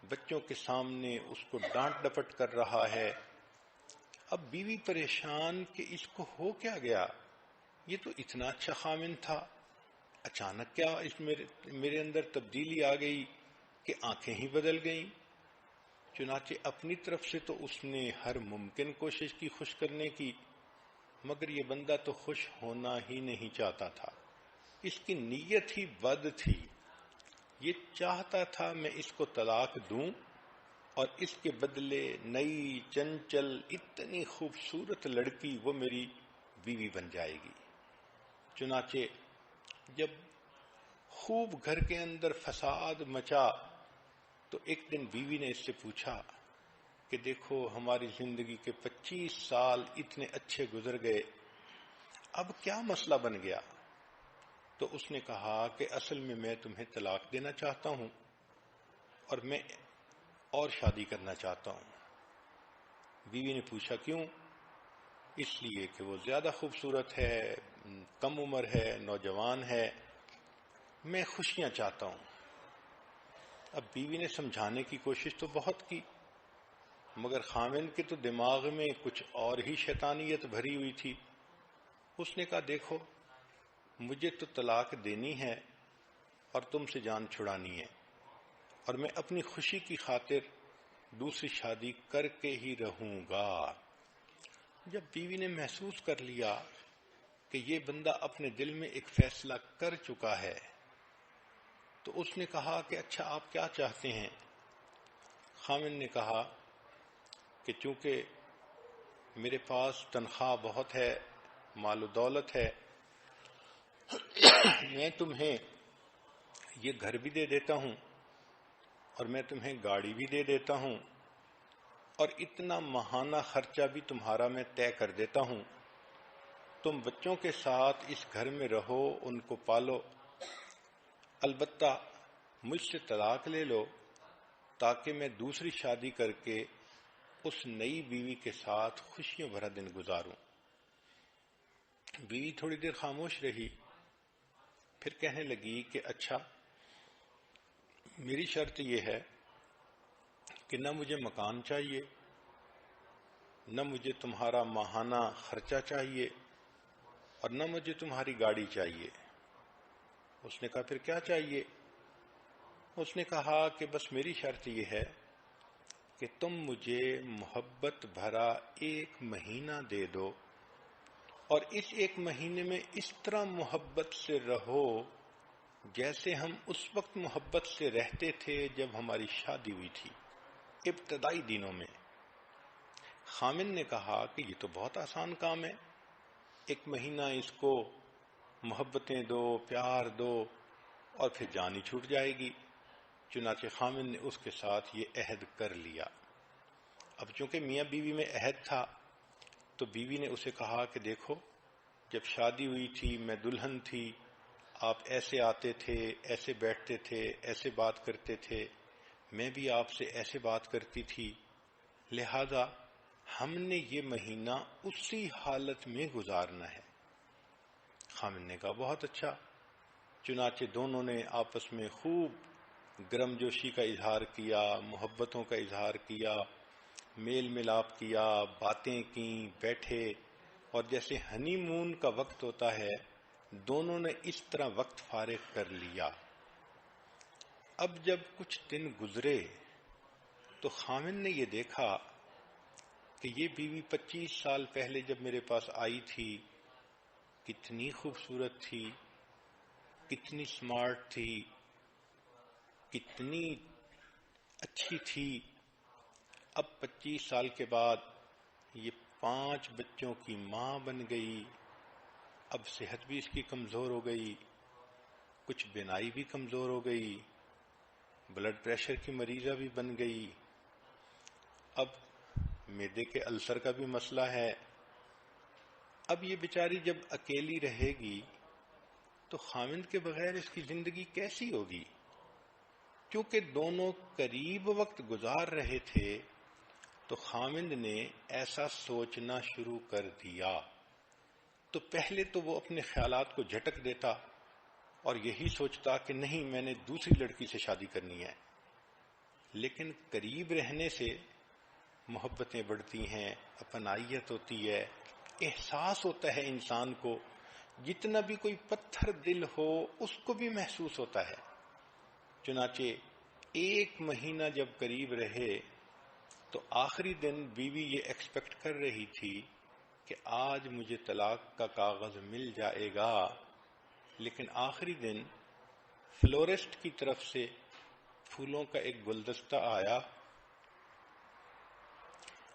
بچوں کے سامنے اس کو ڈانٹ ڈپٹ کر رہا ہے. اب بیوی پریشان کہ اس کو ہو کیا گیا، یہ تو اتنا اچھا خامن تھا، اچانک کیا اس میرے اندر تبدیلی آ گئی کہ آنکھیں ہی بدل گئیں. چنانچہ اپنی طرف سے تو اس نے ہر ممکن کوشش کی خوش کرنے کی، مگر یہ بندہ تو خوش ہونا ہی نہیں چاہتا تھا. اس کی نیت ہی بد تھی. یہ چاہتا تھا میں اس کو طلاق دوں اور اس کے بدلے نئی چنچل اتنی خوبصورت لڑکی وہ میری بیوی بن جائے گی. چنانچہ جب خوب گھر کے اندر فساد مچا تو ایک دن بیوی نے اس سے پوچھا کہ دیکھو ہماری زندگی کے 25 سال اتنے اچھے گزر گئے، اب کیا مسئلہ بن گیا؟ تو اس نے کہا کہ اصل میں تمہیں طلاق دینا چاہتا ہوں اور میں اور شادی کرنا چاہتا ہوں. بیوی نے پوچھا کیوں؟ اس لیے کہ وہ زیادہ خوبصورت ہے، کم عمر ہے، نوجوان ہے، میں خوشیاں چاہتا ہوں. اب بیوی نے سمجھانے کی کوشش تو بہت کی، مگر خامن کے تو دماغ میں کچھ اور ہی شیطانیت بھری ہوئی تھی. اس نے کہا دیکھو مجھے تو طلاق دینی ہے اور تم سے جان چھڑانی ہے، اور میں اپنی خوشی کی خاطر دوسری شادی کر کے ہی رہوں گا. جب بیوی نے محسوس کر لیا کہ یہ بندہ اپنے دل میں ایک فیصلہ کر چکا ہے تو اس نے کہا کہ اچھا آپ کیا چاہتے ہیں؟ خامن نے کہا کہ چونکہ میرے پاس تنخواہ بہت ہے، مال و دولت ہے، میں تمہیں یہ گھر بھی دے دیتا ہوں اور میں تمہیں گاڑی بھی دے دیتا ہوں اور اتنا ماہانہ خرچہ بھی تمہارا میں طے کر دیتا ہوں. تم بچوں کے ساتھ اس گھر میں رہو، ان کو پالو، البتہ مجھ سے طلاق لے لو تاکہ میں دوسری شادی کر کے اس نئی بیوی کے ساتھ خوشیوں بھرا دن گزاروں. بیوی تھوڑی دیر خاموش رہی، پھر کہنے لگی کہ اچھا میری شرط یہ ہے کہ نہ مجھے مکان چاہیے، نہ مجھے تمہارا ماہانہ خرچہ چاہیے اور نہ مجھے تمہاری گاڑی چاہیے. اس نے کہا پھر کیا چاہیے؟ اس نے کہا کہ بس میری شرط یہ ہے کہ تم مجھے محبت بھرا 1 مہینہ دے دو اور اس 1 مہینے میں اس طرح محبت سے رہو جیسے ہم اس وقت محبت سے رہتے تھے جب ہماری شادی ہوئی تھی، ابتدائی دنوں میں. خامن نے کہا کہ یہ تو بہت آسان کام ہے، 1 مہینہ اس کو محبتیں دو، پیار دو اور پھر جان ہی چھوٹ جائے گی. چنانچہ خامن نے اس کے ساتھ یہ عہد کر لیا. اب چونکہ میاں بیوی میں عہد تھا تو بیوی نے اسے کہا کہ دیکھو جب شادی ہوئی تھی میں دلہن تھی، آپ ایسے آتے تھے، ایسے بیٹھتے تھے، ایسے بات کرتے تھے، میں بھی آپ سے ایسے بات کرتی تھی، لہذا ہم نے یہ مہینہ اسی حالت میں گزارنا ہے. خامن نے کہا بہت اچھا. چنانچہ دونوں نے آپس میں خوب گرم جوشی کا اظہار کیا، محبتوں کا اظہار کیا، میل ملاپ کیا، باتیں کیں، بیٹھے، اور جیسے ہنی مون کا وقت ہوتا ہے دونوں نے اس طرح وقت فارغ کر لیا. اب جب کچھ دن گزرے تو خامن نے یہ دیکھا کہ یہ بیوی 25 سال پہلے جب میرے پاس آئی تھی کتنی خوبصورت تھی، کتنی سمارٹ تھی، کتنی اچھی تھی. اب 25 سال کے بعد یہ 5 بچوں کی ماں بن گئی، اب صحت بھی اس کی کمزور ہو گئی، کچھ بینائی بھی کمزور ہو گئی، بلڈ پریشر کی مریضہ بھی بن گئی، اب معدے کے السر کا بھی مسئلہ ہے۔ اب یہ بیچاری جب اکیلی رہے گی تو خاوند کے بغیر اس کی زندگی کیسی ہوگی؟ کیونکہ دونوں قریب وقت گزار رہے تھے تو خاوند نے ایسا سوچنا شروع کر دیا، تو پہلے تو وہ اپنے خیالات کو جھٹک دیتا اور یہی سوچتا کہ نہیں میں نے دوسری لڑکی سے شادی کرنی ہے، لیکن قریب رہنے سے محبتیں بڑھتی ہیں، اپنائیت ہوتی ہے، احساس ہوتا ہے انسان کو، جتنا بھی کوئی پتھر دل ہو اس کو بھی محسوس ہوتا ہے۔ چنانچہ 1 مہینہ جب قریب رہے تو آخری دن بیوی یہ ایکسپیکٹ کر رہی تھی کہ آج مجھے طلاق کا کاغذ مل جائے گا، لیکن آخری دن فلورسٹ کی طرف سے پھولوں کا ایک گلدستہ آیا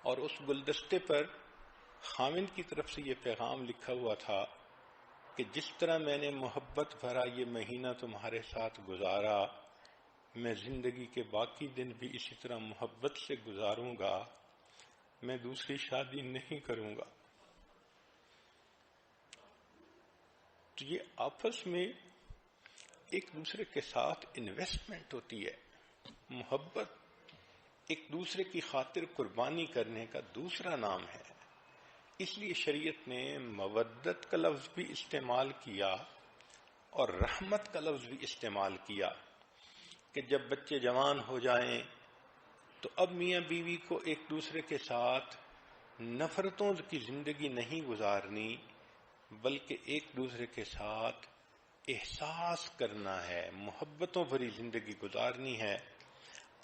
اور اس گلدستے پر خاوند کی طرف سے یہ پیغام لکھا ہوا تھا کہ جس طرح میں نے محبت بھرا یہ مہینہ تمہارے ساتھ گزارا، میں زندگی کے باقی دن بھی اسی طرح محبت سے گزاروں گا، میں دوسری شادی نہیں کروں گا۔ تو یہ آپس میں ایک دوسرے کے ساتھ انویسٹمنٹ ہوتی ہے، محبت ایک دوسرے کی خاطر قربانی کرنے کا دوسرا نام ہے۔ اس لیے شریعت نے مودت کا لفظ بھی استعمال کیا اور رحمت کا لفظ بھی استعمال کیا کہ جب بچے جوان ہو جائیں تو اب میاں بیوی کو ایک دوسرے کے ساتھ نفرتوں کی زندگی نہیں گزارنی، بلکہ ایک دوسرے کے ساتھ احساس کرنا ہے، محبتوں بھری زندگی گزارنی ہے۔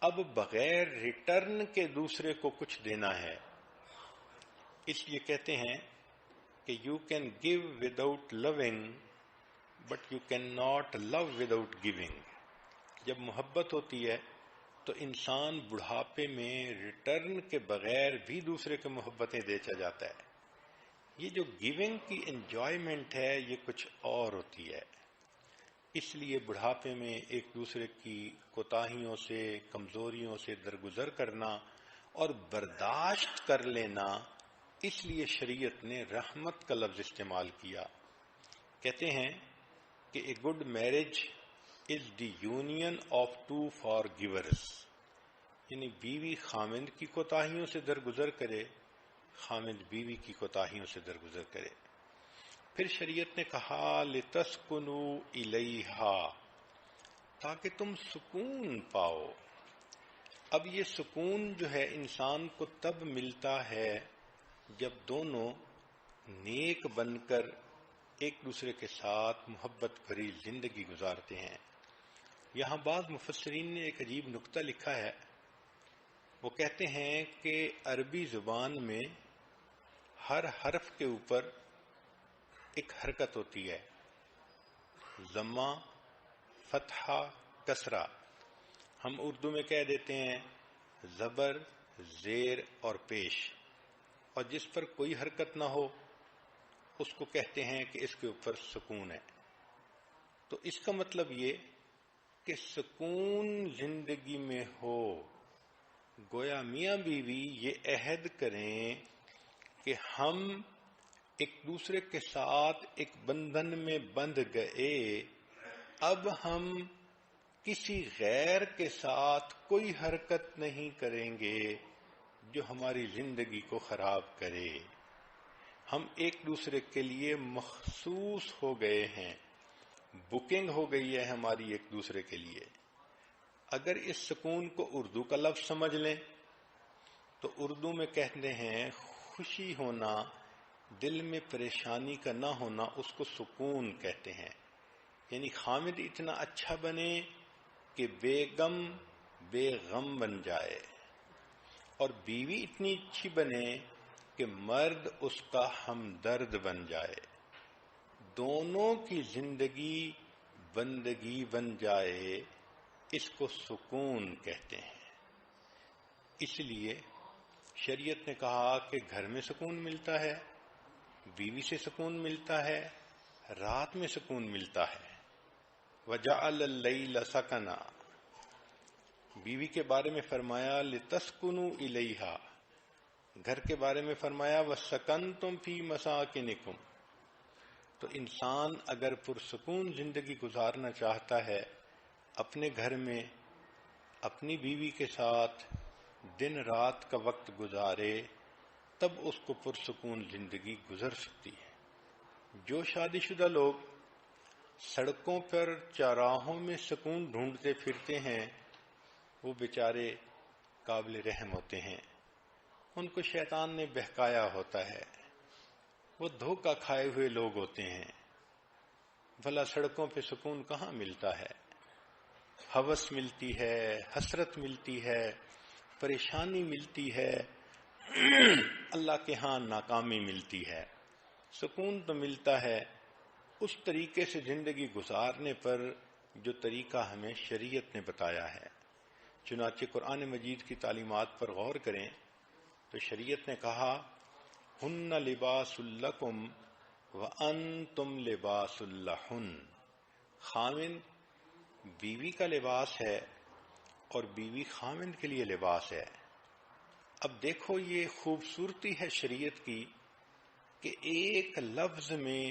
اب بغیر ریٹرن کے دوسرے کو کچھ دینا ہے۔ اس لیے کہتے ہیں کہ you can give without loving but you can not love without giving. جب محبت ہوتی ہے تو انسان بڑھاپے میں ریٹرن کے بغیر بھی دوسرے کو محبتیں دیتا جاتا ہے۔ یہ جو گیونگ کی انجوائمنٹ ہے یہ کچھ اور ہوتی ہے۔ اس لیے بڑھاپے میں ایک دوسرے کی کوتاہیوں سے، کمزوریوں سے درگزر کرنا اور برداشت کر لینا، اس لیے شریعت نے رحمت کا لفظ استعمال کیا۔ کہتے ہیں کہ a good marriage is the union of 2 فارگیورز، یعنی بیوی خاوند کی کوتاہیوں سے درگزر کرے، خاوند بیوی کی کوتاہیوں سے درگزر کرے۔ پھر شریعت نے کہا لِتَسْكُنُوا إِلَيْهَا، تاکہ تم سکون پاؤ۔ اب یہ سکون جو ہے انسان کو تب ملتا ہے جب دونوں نیک بن کر ایک دوسرے کے ساتھ محبت بھری زندگی گزارتے ہیں۔ یہاں بعض مفسرین نے ایک عجیب نکتہ لکھا ہے۔ وہ کہتے ہیں کہ عربی زبان میں ہر حرف کے اوپر ایک حرکت ہوتی ہے، ضمہ، فتحہ، کسرہ۔ ہم اردو میں کہہ دیتے ہیں زبر، زیر اور پیش، اور جس پر کوئی حرکت نہ ہو اس کو کہتے ہیں کہ اس کے اوپر سکون ہے۔ تو اس کا مطلب یہ کہ سکون زندگی میں ہو۔ گویا میاں بیوی یہ عہد کریں کہ ہم ایک دوسرے کے ساتھ ایک بندھن میں بندھ گئے، اب ہم کسی غیر کے ساتھ کوئی حرکت نہیں کریں گے جو ہماری زندگی کو خراب کرے۔ ہم ایک دوسرے کے لیے مخصوص ہو گئے ہیں، بکنگ ہو گئی ہے ہماری ایک دوسرے کے لیے۔ اگر اس سکون کو اردو کا لفظ سمجھ لیں تو اردو میں کہتے ہیں خوشی ہونا، دل میں پریشانی کا نہ ہونا، اس کو سکون کہتے ہیں۔ یعنی خامد اتنا اچھا بنے کہ بے غم بے غم بن جائے، اور بیوی اتنی اچھی بنے کہ مرد اس کا ہمدرد بن جائے، دونوں کی زندگی بندگی بن جائے، اس کو سکون کہتے ہیں۔ اس لیے شریعت نے کہا کہ گھر میں سکون ملتا ہے، بیوی سے سکون ملتا ہے، رات میں سکون ملتا ہے. وَجَعَلَ اللَّيْلَ سَكَنًا، بیوی کے بارے میں فرمایا لِتَسْكُنُوا إِلَيْهَا، گھر کے بارے میں فرمایا وَسَكَنْتُمْ فِي مَسَاكِنِكُمْ. تو انسان اگر پرسکون زندگی گزارنا چاہتا ہے اپنے گھر میں اپنی بیوی کے ساتھ دن رات کا وقت گزارے، تب اس کو پرسکون زندگی گزر سکتی ہے. جو شادی شدہ لوگ سڑکوں پر چوراہوں میں سکون ڈھونڈتے پھرتے ہیں وہ بیچارے قابل رحم ہوتے ہیں. ان کو شیطان نے بہکایا ہوتا ہے، وہ دھوکہ کھائے ہوئے لوگ ہوتے ہیں. بھلا سڑکوں پہ سکون کہاں ملتا ہے؟ ہوس ملتی ہے، حسرت ملتی ہے، پریشانی ملتی ہے، اللہ کے ہاں ناکامی ملتی ہے. سکون تو ملتا ہے اس طریقے سے زندگی گزارنے پر جو طریقہ ہمیں شریعت نے بتایا ہے. چنانچہ قرآن مجید کی تعلیمات پر غور کریں تو شریعت نے کہا ہن لباس لکم وانتم لباس لہن. خاوند بیوی کا لباس ہے اور بیوی خاوند کے لیے لباس ہے. اب دیکھو یہ خوبصورتی ہے شریعت کی کہ ایک لفظ میں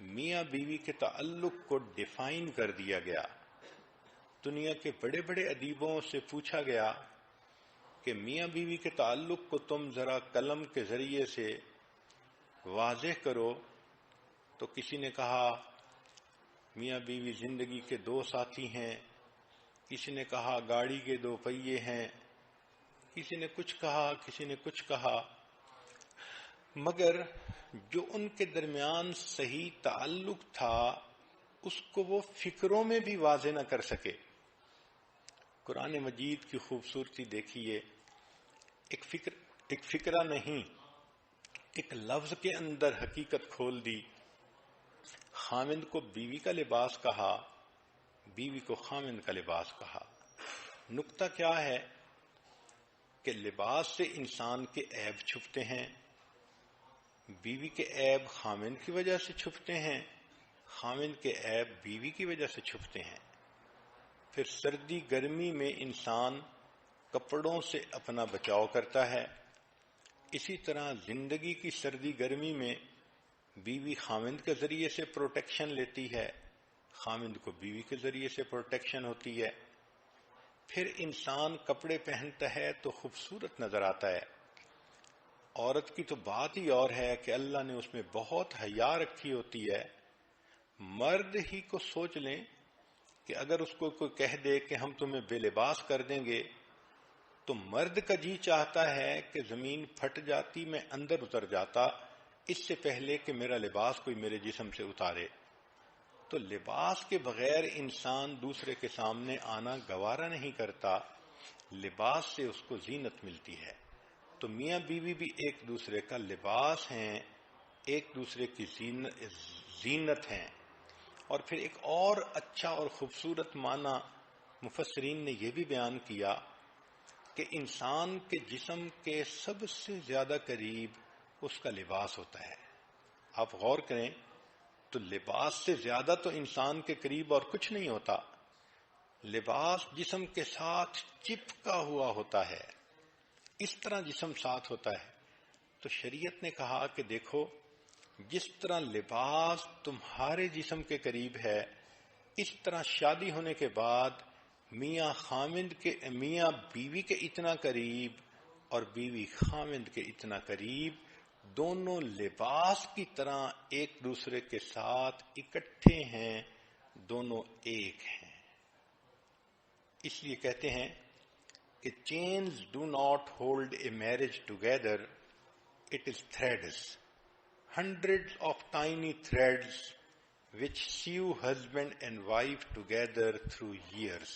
میاں بیوی کے تعلق کو ڈیفائن کر دیا گیا. دنیا کے بڑے بڑے ادیبوں سے پوچھا گیا کہ میاں بیوی کے تعلق کو تم ذرا قلم کے ذریعے سے واضح کرو، تو کسی نے کہا میاں بیوی زندگی کے دو ساتھی ہیں، کسی نے کہا گاڑی کے دو پہیے ہیں، کسی نے کچھ کہا، کسی نے کچھ کہا، مگر جو ان کے درمیان صحیح تعلق تھا اس کو وہ فکروں میں بھی واضح نہ کر سکے. قرآن مجید کی خوبصورتی دیکھیے، ایک فکرہ نہیں، ایک لفظ کے اندر حقیقت کھول دی. خاوند کو بیوی کا لباس کہا، بیوی کو خاوند کا لباس کہا. نکتہ کیا ہے کہ لباس سے انسان کے عیب چھپتے ہیں. بیوی کے عیب خاوند کی وجہ سے چھپتے ہیں، خاوند کے عیب بیوی کی وجہ سے چھپتے ہیں. پھر سردی گرمی میں انسان کپڑوں سے اپنا بچاؤ کرتا ہے. اسی طرح زندگی کی سردی گرمی میں بیوی خاوند کے ذریعے سے پروٹیکشن لیتی ہے، خاوند کو بیوی کے ذریعے سے پروٹیکشن ہوتی ہے. پھر انسان کپڑے پہنتا ہے تو خوبصورت نظر آتا ہے. عورت کی تو بات ہی اور ہے کہ اللہ نے اس میں بہت حیا رکھی ہوتی ہے. مرد ہی کو سوچ لیں کہ اگر اس کو کوئی کہہ دے کہ ہم تمہیں بے لباس کر دیں گے تو مرد کا جی چاہتا ہے کہ زمین پھٹ جاتی، میں اندر اتر جاتا اس سے پہلے کہ میرا لباس کوئی میرے جسم سے اتارے. تو لباس کے بغیر انسان دوسرے کے سامنے آنا گوارا نہیں کرتا. لباس سے اس کو زینت ملتی ہے. تو میاں بیوی بھی ایک دوسرے کا لباس ہیں، ایک دوسرے کی زینت ہیں. اور پھر ایک اور اچھا اور خوبصورت معنی مفسرین نے یہ بھی بیان کیا کہ انسان کے جسم کے سب سے زیادہ قریب اس کا لباس ہوتا ہے. آپ غور کریں تو لباس سے زیادہ تو انسان کے قریب اور کچھ نہیں ہوتا. لباس جسم کے ساتھ چپکا ہوا ہوتا ہے، اس طرح جسم ساتھ ہوتا ہے. تو شریعت نے کہا کہ دیکھو جس طرح لباس تمہارے جسم کے قریب ہے، اس طرح شادی ہونے کے بعد میاں بیوی کے اتنا قریب اور بیوی خاوند کے اتنا قریب، دونوں لباس کی طرح ایک دوسرے کے ساتھ اکٹھے ہیں، دونوں ایک ہیں. اس لیے کہتے ہیں کہ chains do not hold a marriage together, it is threads, hundreds of tiny threads which sew husband and wife together through years.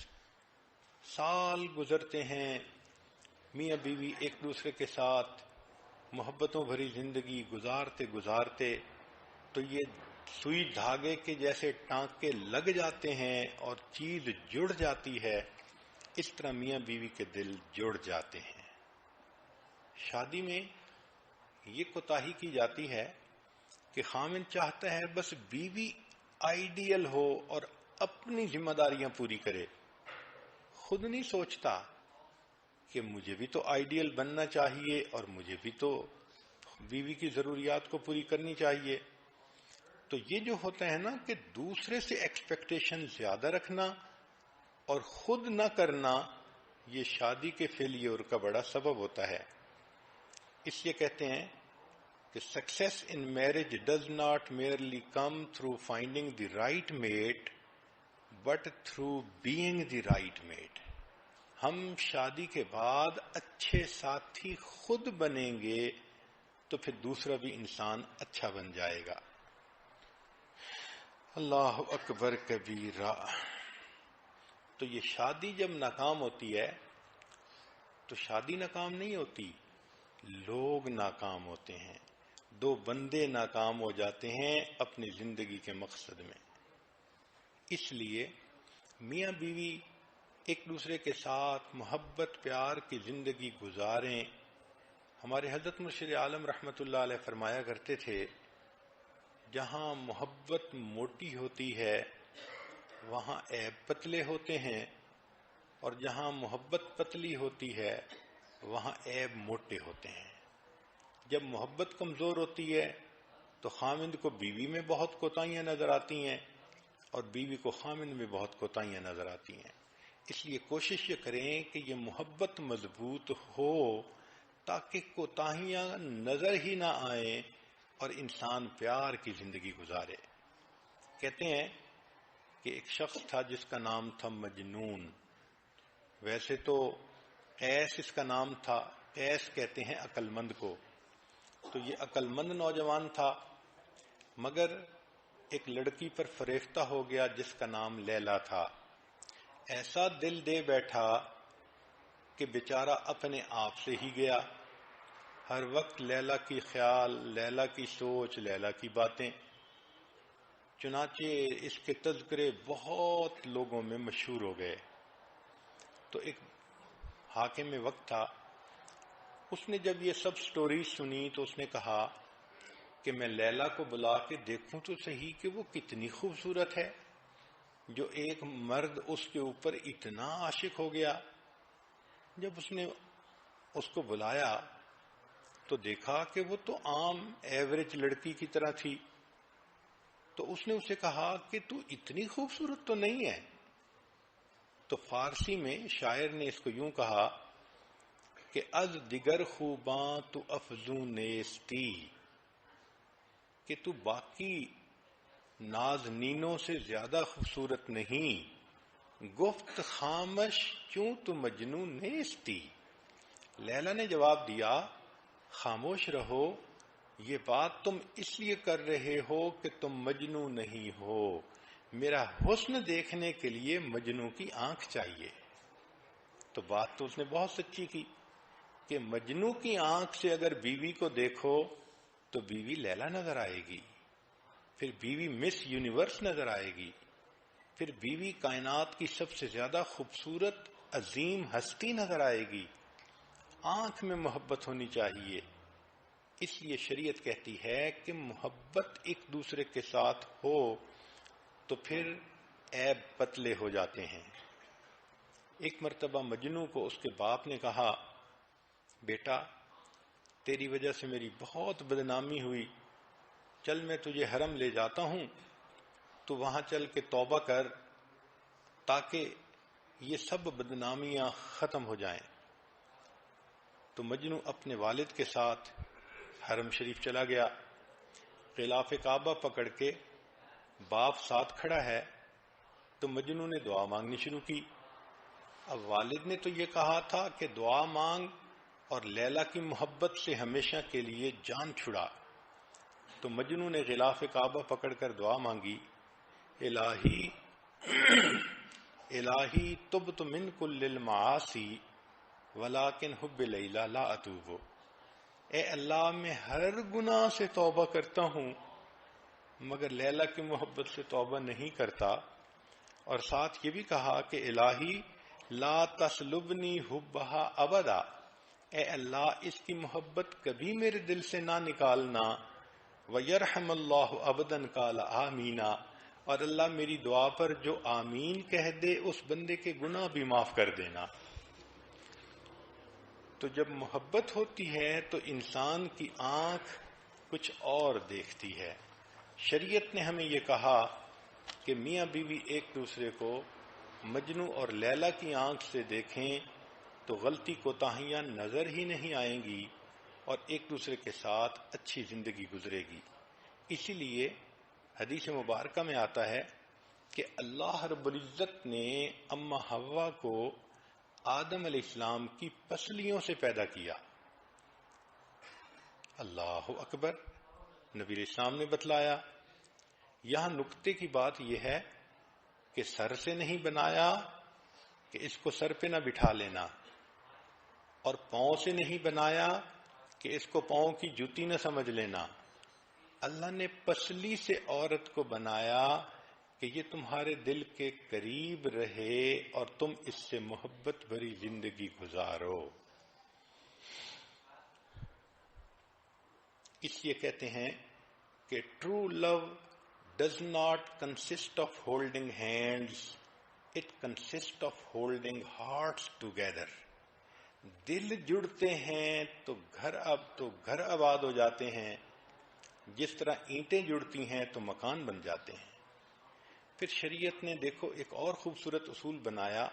سال گزرتے ہیں، میاں بیوی ایک دوسرے کے ساتھ محبتوں بھری زندگی گزارتے گزارتے تو یہ سوئی دھاگے کے جیسے ٹانکے لگ جاتے ہیں اور چیز جڑ جاتی ہے. اس طرح میاں بیوی کے دل جڑ جاتے ہیں. شادی میں یہ کوتاہی کی جاتی ہے کہ کہ خامن چاہتا ہے بس بیوی آئیڈیل ہو اور اپنی ذمہ داریاں پوری کرے، خود نہیں سوچتا کہ مجھے بھی تو آئیڈیل بننا چاہیے اور مجھے بھی تو بیوی کی ضروریات کو پوری کرنی چاہیے. تو یہ جو ہوتا ہے نا کہ دوسرے سے ایکسپیکٹیشن زیادہ رکھنا اور خود نہ کرنا، یہ شادی کے فیلیور کا بڑا سبب ہوتا ہے. اس لیے کہتے ہیں کہ success in marriage does not merely come through finding the right mate but through being the right mate. ہم شادی کے بعد اچھے ساتھی خود بنیں گے تو پھر دوسرا بھی انسان اچھا بن جائے گا. اللہ اکبر کبیرہ. تو یہ شادی جب ناکام ہوتی ہے تو شادی ناکام نہیں ہوتی، لوگ ناکام ہوتے ہیں. دو بندے ناکام ہو جاتے ہیں اپنی زندگی کے مقصد میں. اس لیے میاں بیوی ایک دوسرے کے ساتھ محبت پیار کی زندگی گزاریں. ہمارے حضرت مرشد عالم رحمت اللہ علیہ فرمایا کرتے تھے، جہاں محبت موٹی ہوتی ہے وہاں عیب پتلے ہوتے ہیں، اور جہاں محبت پتلی ہوتی ہے وہاں عیب موٹے ہوتے ہیں. جب محبت کمزور ہوتی ہے تو خامند کو بیوی میں بہت کوتاہیاں نظر آتی ہیں اور بیوی کو خامند میں بہت کوتاہیاں نظر آتی ہیں. اس لیے کوشش یہ کریں کہ یہ محبت مضبوط ہو تاکہ کوتاہیاں نظر ہی نہ آئیں اور انسان پیار کی زندگی گزارے. کہتے ہیں کہ ایک شخص تھا جس کا نام تھا مجنون. ویسے تو قیس اس کا نام تھا، قیس کہتے ہیں عقل مند کو. تو یہ عقل مند نوجوان تھا، مگر ایک لڑکی پر فریفتہ ہو گیا جس کا نام لیلا تھا. ایسا دل دے بیٹھا کہ بیچارہ اپنے آپ سے ہی گیا. ہر وقت لیلا کی خیال، لیلا کی سوچ، لیلا کی باتیں. چنانچہ اس کے تذکرے بہت لوگوں میں مشہور ہو گئے. تو ایک حاکم وقت تھا، اس نے جب یہ سب سٹوری سنی تو اس نے کہا کہ میں لیلا کو بلا کے دیکھوں تو صحیح کہ وہ کتنی خوبصورت ہے جو ایک مرد اس کے اوپر اتنا عاشق ہو گیا. جب اس نے اس کو بلایا تو دیکھا کہ وہ تو عام ایوریج لڑکی کی طرح تھی. تو اس نے اسے کہا کہ تو اتنی خوبصورت تو نہیں ہے. تو فارسی میں شاعر نے اس کو یوں کہا کہ از دیگر خوباں تو افزون نیستی، کہ تو باقی نازنینوں سے زیادہ خوبصورت نہیں. گفت خامش کیوں تو مجنون نیستی. لیلا نے جواب دیا، خاموش رہو، یہ بات تم اس لیے کر رہے ہو کہ تم مجنون نہیں ہو. میرا حسن دیکھنے کے لیے مجنوں کی آنکھ چاہیے. تو بات تو اس نے بہت سچی کی کہ مجنوں کی آنکھ سے اگر بیوی کو دیکھو تو بیوی لیلا نظر آئے گی، پھر بیوی مس یونیورس نظر آئے گی، پھر بیوی کائنات کی سب سے زیادہ خوبصورت عظیم ہستی نظر آئے گی. آنکھ میں محبت ہونی چاہیے. اس لیے شریعت کہتی ہے کہ محبت ایک دوسرے کے ساتھ ہو تو پھر عیب پتلے ہو جاتے ہیں. ایک مرتبہ مجنوں کو اس کے باپ نے کہا، بیٹا تیری وجہ سے میری بہت بدنامی ہوئی، چل میں تجھے حرم لے جاتا ہوں، تو وہاں چل کے توبہ کر تاکہ یہ سب بدنامیاں ختم ہو جائیں. تو مجنوں اپنے والد کے ساتھ حرم شریف چلا گیا. غلاف کعبہ پکڑ کے باپ ساتھ کھڑا ہے تو مجنوں نے دعا مانگنی شروع کی. اب والد نے تو یہ کہا تھا کہ دعا مانگ اور لیلا کی محبت سے ہمیشہ کے لیے جان چھڑا. تو مجنوں نے غلاف کعبہ پکڑ کر دعا مانگی، الہی الہی تبت من کل المعاصی ولیکن حب لیلا لا اتوب. اے اللہ میں ہر گناہ سے توبہ کرتا ہوں مگر لیلا کی محبت سے توبہ نہیں کرتا. اور ساتھ یہ بھی کہا کہ الہی لا تسلبنی حبہا ابدا، اے اللہ اس کی محبت کبھی میرے دل سے نہ نکالنا وَيَرْحَمَ اللَّهُ عَبْدًا قَالَ آمِينَ، اور اللہ میری دعا پر جو آمین کہہ دے اس بندے کے گناہ بھی معاف کر دینا۔ تو جب محبت ہوتی ہے تو انسان کی آنکھ کچھ اور دیکھتی ہے۔ شریعت نے ہمیں یہ کہا کہ میاں بیوی ایک دوسرے کو مجنو اور لیلا کی آنکھ سے دیکھیں تو غلطی کوتاہیاں نظر ہی نہیں آئیں گی اور ایک دوسرے کے ساتھ اچھی زندگی گزرے گی۔ اسی لیے حدیث مبارکہ میں آتا ہے کہ اللہ رب العزت نے اماں حوا کو آدم علیہ السلام کی پسلیوں سے پیدا کیا۔ اللہ اکبر، نبی علیہ السلام نے بتلایا۔ یہاں نکتے کی بات یہ ہے کہ سر سے نہیں بنایا کہ اس کو سر پہ نہ بٹھا لینا، اور پاؤں سے نہیں بنایا کہ اس کو پاؤں کی جوتی نہ سمجھ لینا۔ اللہ نے پسلی سے عورت کو بنایا کہ یہ تمہارے دل کے قریب رہے اور تم اس سے محبت بھری زندگی گزارو۔ اس لیے کہتے ہیں کہ true love does not consist of holding hands, it consists of holding hearts together. دل جڑتے ہیں تو گھر آباد ہو جاتے ہیں، جس طرح اینٹیں جڑتی ہیں تو مکان بن جاتے ہیں۔ پھر شریعت نے دیکھو ایک اور خوبصورت اصول بنایا،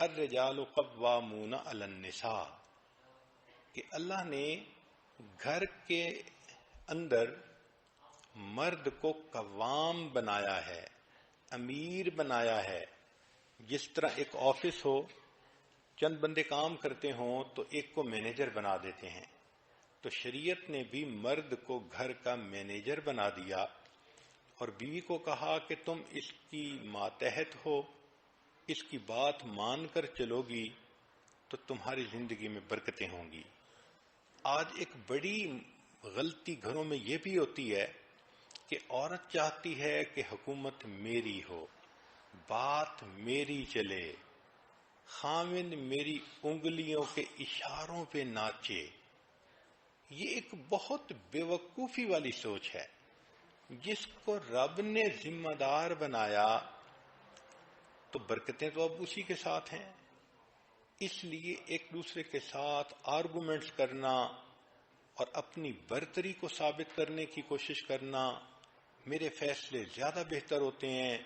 الرجال قوامون علی النساء، کہ اللہ نے گھر کے اندر مرد کو قوام بنایا ہے، امیر بنایا ہے۔ جس طرح ایک آفس ہو، چند بندے کام کرتے ہوں تو ایک کو مینیجر بنا دیتے ہیں، تو شریعت نے بھی مرد کو گھر کا مینیجر بنا دیا اور بیوی کو کہا کہ تم اس کی ماتحت ہو، اس کی بات مان کر چلو گی تو تمہاری زندگی میں برکتیں ہوں گی۔ آج ایک بڑی غلطی گھروں میں یہ بھی ہوتی ہے کہ عورت چاہتی ہے کہ حکومت میری ہو، بات میری چلے، خاوند میری انگلیوں کے اشاروں پہ ناچے۔ یہ ایک بہت بے وقوفی والی سوچ ہے۔ جس کو رب نے ذمہ دار بنایا تو برکتیں تو اب اسی کے ساتھ ہیں۔ اس لیے ایک دوسرے کے ساتھ آرگومنٹس کرنا اور اپنی برتری کو ثابت کرنے کی کوشش کرنا، میرے فیصلے زیادہ بہتر ہوتے ہیں،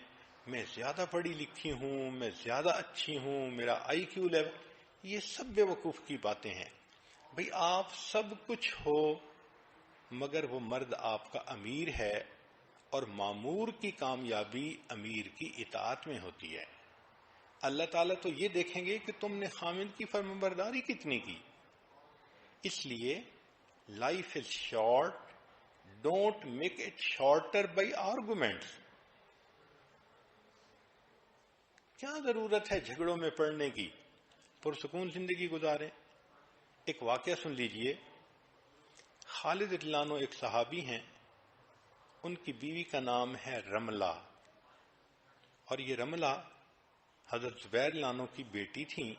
میں زیادہ پڑھی لکھی ہوں، میں زیادہ اچھی ہوں، میرا آئی کیو لیول، یہ سب بے وقوف کی باتیں ہیں۔ بھئی آپ سب کچھ ہو مگر وہ مرد آپ کا امیر ہے، اور مامور کی کامیابی امیر کی اطاعت میں ہوتی ہے۔ اللہ تعالیٰ تو یہ دیکھیں گے کہ تم نے خامد کی فرمانبرداری کتنی کی۔ اس لیے life is short, don't make it shorter by arguments. کیا ضرورت ہے جھگڑوں میں پڑنے کی، پرسکون زندگی گزاریں۔ ایک واقعہ سن لیجئے، خالد رضی اللہ عنہ ایک صحابی ہیں، ان کی بیوی کا نام ہے رملہ، اور یہ رملہ حضرت زبیر رضی اللہ عنہ کی بیٹی تھیں،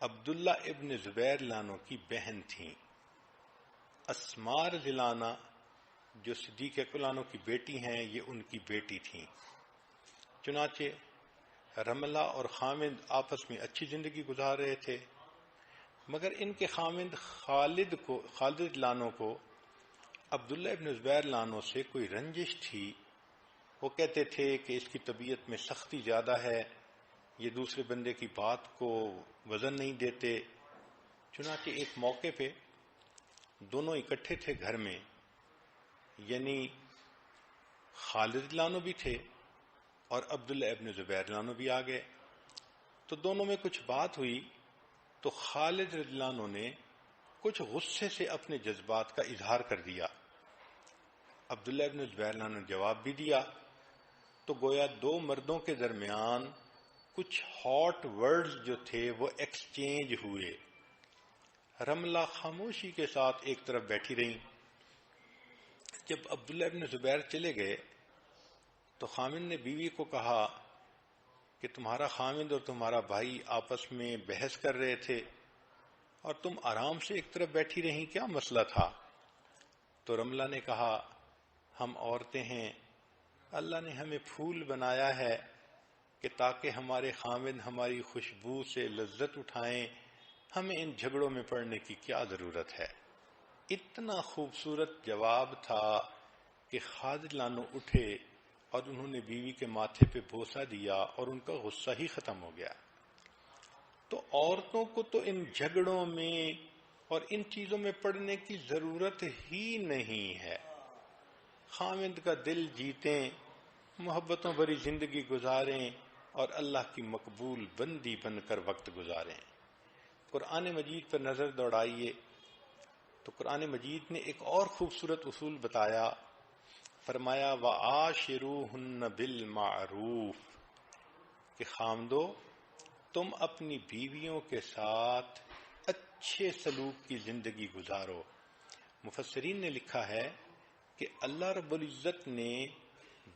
عبداللہ ابن زبیر رضی اللہ عنہ کی بہن تھیں۔ اسماء رضی اللہ عنہ جو صدیق اکبر رضی اللہ عنہ کی بیٹی ہیں، یہ ان کی بیٹی تھیں۔ چنانچہ رملہ اور خامد آپس میں اچھی زندگی گزار رہے تھے، مگر ان کے خامد خالد رضی اللہ عنہ کو عبداللہ ابن زبیر رضی اللہ عنہ سے کوئی رنجش تھی۔ وہ کہتے تھے کہ اس کی طبیعت میں سختی زیادہ ہے، یہ دوسرے بندے کی بات کو وزن نہیں دیتے۔ چنانچہ ایک موقع پہ دونوں اکٹھے تھے گھر میں، یعنی خالد رضی اللہ عنہ بھی تھے اور عبداللہ ابن زبیر رضی اللہ عنہ بھی آ گئے۔ تو دونوں میں کچھ بات ہوئی تو خالد رضی اللہ عنہ نے کچھ غصے سے اپنے جذبات کا اظہار کر دیا۔ عبداللہ ابن زبیر رضی اللہ عنہ نے جواب بھی دیا، تو گویا دو مردوں کے درمیان کچھ ہاٹ ورڈز جو تھے وہ ایکسچینج ہوئے۔ رملہ خاموشی کے ساتھ ایک طرف بیٹھی رہیں۔ جب عبداللہ ابن زبیر چلے گئے تو خامد نے بیوی کو کہا کہ تمہارا خامد اور تمہارا بھائی آپس میں بحث کر رہے تھے اور تم آرام سے ایک طرف بیٹھی رہیں، کیا مسئلہ تھا؟ تو رملہ نے کہا ہم عورتیں ہیں، اللہ نے ہمیں پھول بنایا ہے کہ تاکہ ہمارے خامد ہماری خوشبو سے لذت اٹھائیں، ہمیں ان جھگڑوں میں پڑنے کی کیا ضرورت ہے۔ اتنا خوبصورت جواب تھا کہ خالد لانو اٹھے اور انہوں نے بیوی کے ماتھے پہ بوسہ دیا اور ان کا غصہ ہی ختم ہو گیا۔ تو عورتوں کو تو ان جھگڑوں میں اور ان چیزوں میں پڑنے کی ضرورت ہی نہیں ہے۔ خامد کا دل جیتیں، محبتوں بھری زندگی گزاریں اور اللہ کی مقبول بندی بن کر وقت گزاریں۔ قرآن مجید پر نظر دوڑائیے تو قرآن مجید نے ایک اور خوبصورت اصول بتایا، فرمایا وَعَاشِرُوهُنَّ بِالْمَعْرُوفِ کہ خامدو تم اپنی بیویوں کے ساتھ اچھے سلوک کی زندگی گزارو۔ مفسرین نے لکھا ہے کہ اللہ رب العزت نے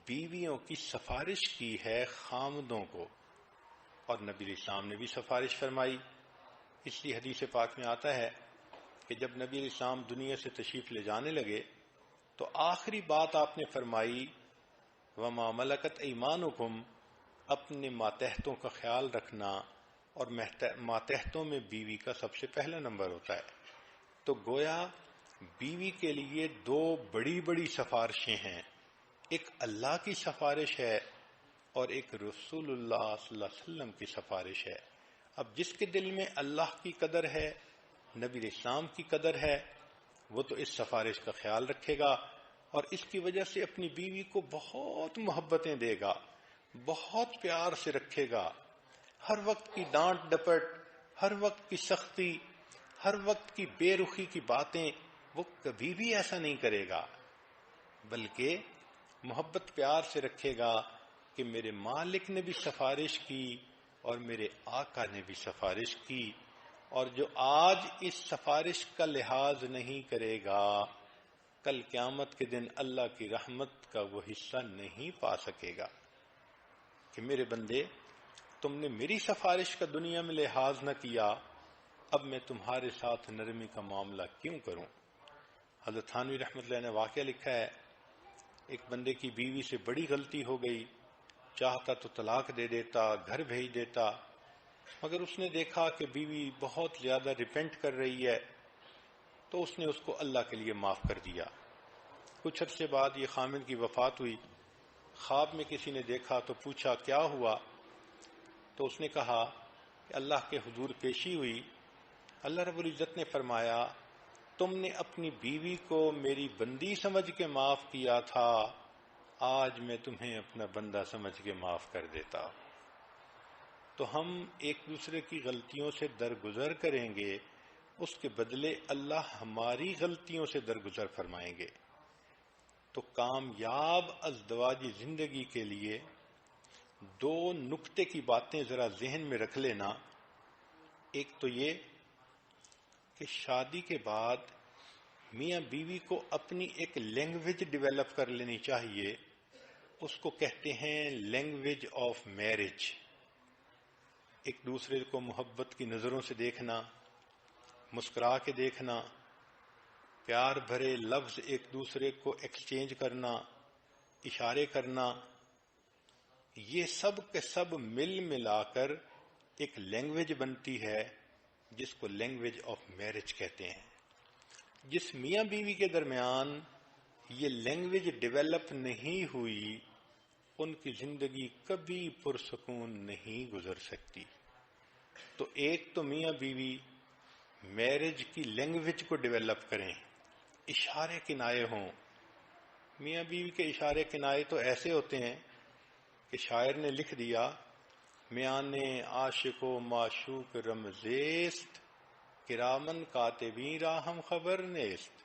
بیویوں کی سفارش کی ہے خامدوں کو، اور نبی علیہ السلام نے بھی سفارش فرمائی۔ اس لیے حدیث پاک میں آتا ہے کہ جب نبی علیہ السلام دنیا سے تشریف لے جانے لگے تو آخری بات آپ نے فرمائی وَمَا مَلَكَتْ أَيْمَانُكُمْ، اپنے ماتحتوں کا خیال رکھنا، اور ماتحتوں میں بیوی کا سب سے پہلا نمبر ہوتا ہے۔ تو گویا بیوی کے لیے دو بڑی بڑی سفارشیں ہیں، ایک اللہ کی سفارش ہے اور ایک رسول اللہ صلی اللہ علیہ وسلم کی سفارش ہے۔ اب جس کے دل میں اللہ کی قدر ہے، نبی علیہ السلام کی قدر ہے، وہ تو اس سفارش کا خیال رکھے گا اور اس کی وجہ سے اپنی بیوی کو بہت محبتیں دے گا، بہت پیار سے رکھے گا۔ ہر وقت کی ڈانٹ ڈپٹ، ہر وقت کی سختی، ہر وقت کی بے رخی کی باتیں وہ کبھی بھی ایسا نہیں کرے گا، بلکہ محبت پیار سے رکھے گا کہ میرے مالک نے بھی سفارش کی اور میرے آقا نے بھی سفارش کی، اور جو آج اس سفارش کا لحاظ نہیں کرے گا کل قیامت کے دن اللہ کی رحمت کا وہ حصہ نہیں پا سکے گا۔ کہ میرے بندے تم نے میری سفارش کا دنیا میں لحاظ نہ کیا، اب میں تمہارے ساتھ نرمی کا معاملہ کیوں کروں۔ حضرت تھانوی رحمۃ اللہ نے واقعہ لکھا ہے، ایک بندے کی بیوی سے بڑی غلطی ہو گئی، چاہتا تو طلاق دے دیتا، گھر بھیج دیتا، مگر اس نے دیکھا کہ بیوی بہت زیادہ ریپینٹ کر رہی ہے تو اس نے اس کو اللہ کے لیے معاف کر دیا۔ کچھ عرصے بعد یہ خامد کی وفات ہوئی، خواب میں کسی نے دیکھا تو پوچھا کیا ہوا، تو اس نے کہا کہ اللہ کے حضور پیشی ہوئی، اللہ رب العزت نے فرمایا تم نے اپنی بیوی کو میری بندی سمجھ کے معاف کیا تھا، آج میں تمہیں اپنا بندہ سمجھ کے معاف کر دیتا۔ تو ہم ایک دوسرے کی غلطیوں سے درگزر کریں گے، اس کے بدلے اللہ ہماری غلطیوں سے درگزر فرمائیں گے۔ تو کامیاب ازدواجی زندگی کے لیے دو نکتے کی باتیں ذرا ذہن میں رکھ لینا۔ ایک تو یہ کہ شادی کے بعد میاں بیوی کو اپنی ایک لینگویج ڈیولپ کر لینی چاہیے، اس کو کہتے ہیں لینگویج آف میرج۔ ایک دوسرے کو محبت کی نظروں سے دیکھنا، مسکرا کے دیکھنا، پیار بھرے لفظ ایک دوسرے کو ایکسچینج کرنا، اشارے کرنا، یہ سب کے سب مل ملا کر ایک لینگویج بنتی ہے جس کو لینگویج آف میرج کہتے ہیں۔ جس میاں بیوی کے درمیان یہ لینگویج ڈیولپ نہیں ہوئی، ان کی زندگی کبھی پرسکون نہیں گزر سکتی۔ تو ایک تو میاں بیوی میرج کی لینگویج کو ڈیولپ کریں، اشارے کنائے ہوں۔ میاں بیوی کے اشارے کنائے تو ایسے ہوتے ہیں کہ شاعر نے لکھ دیا میان عاشق و معشوق رمزیست کرامن کاتبین را ہم خبر نیست،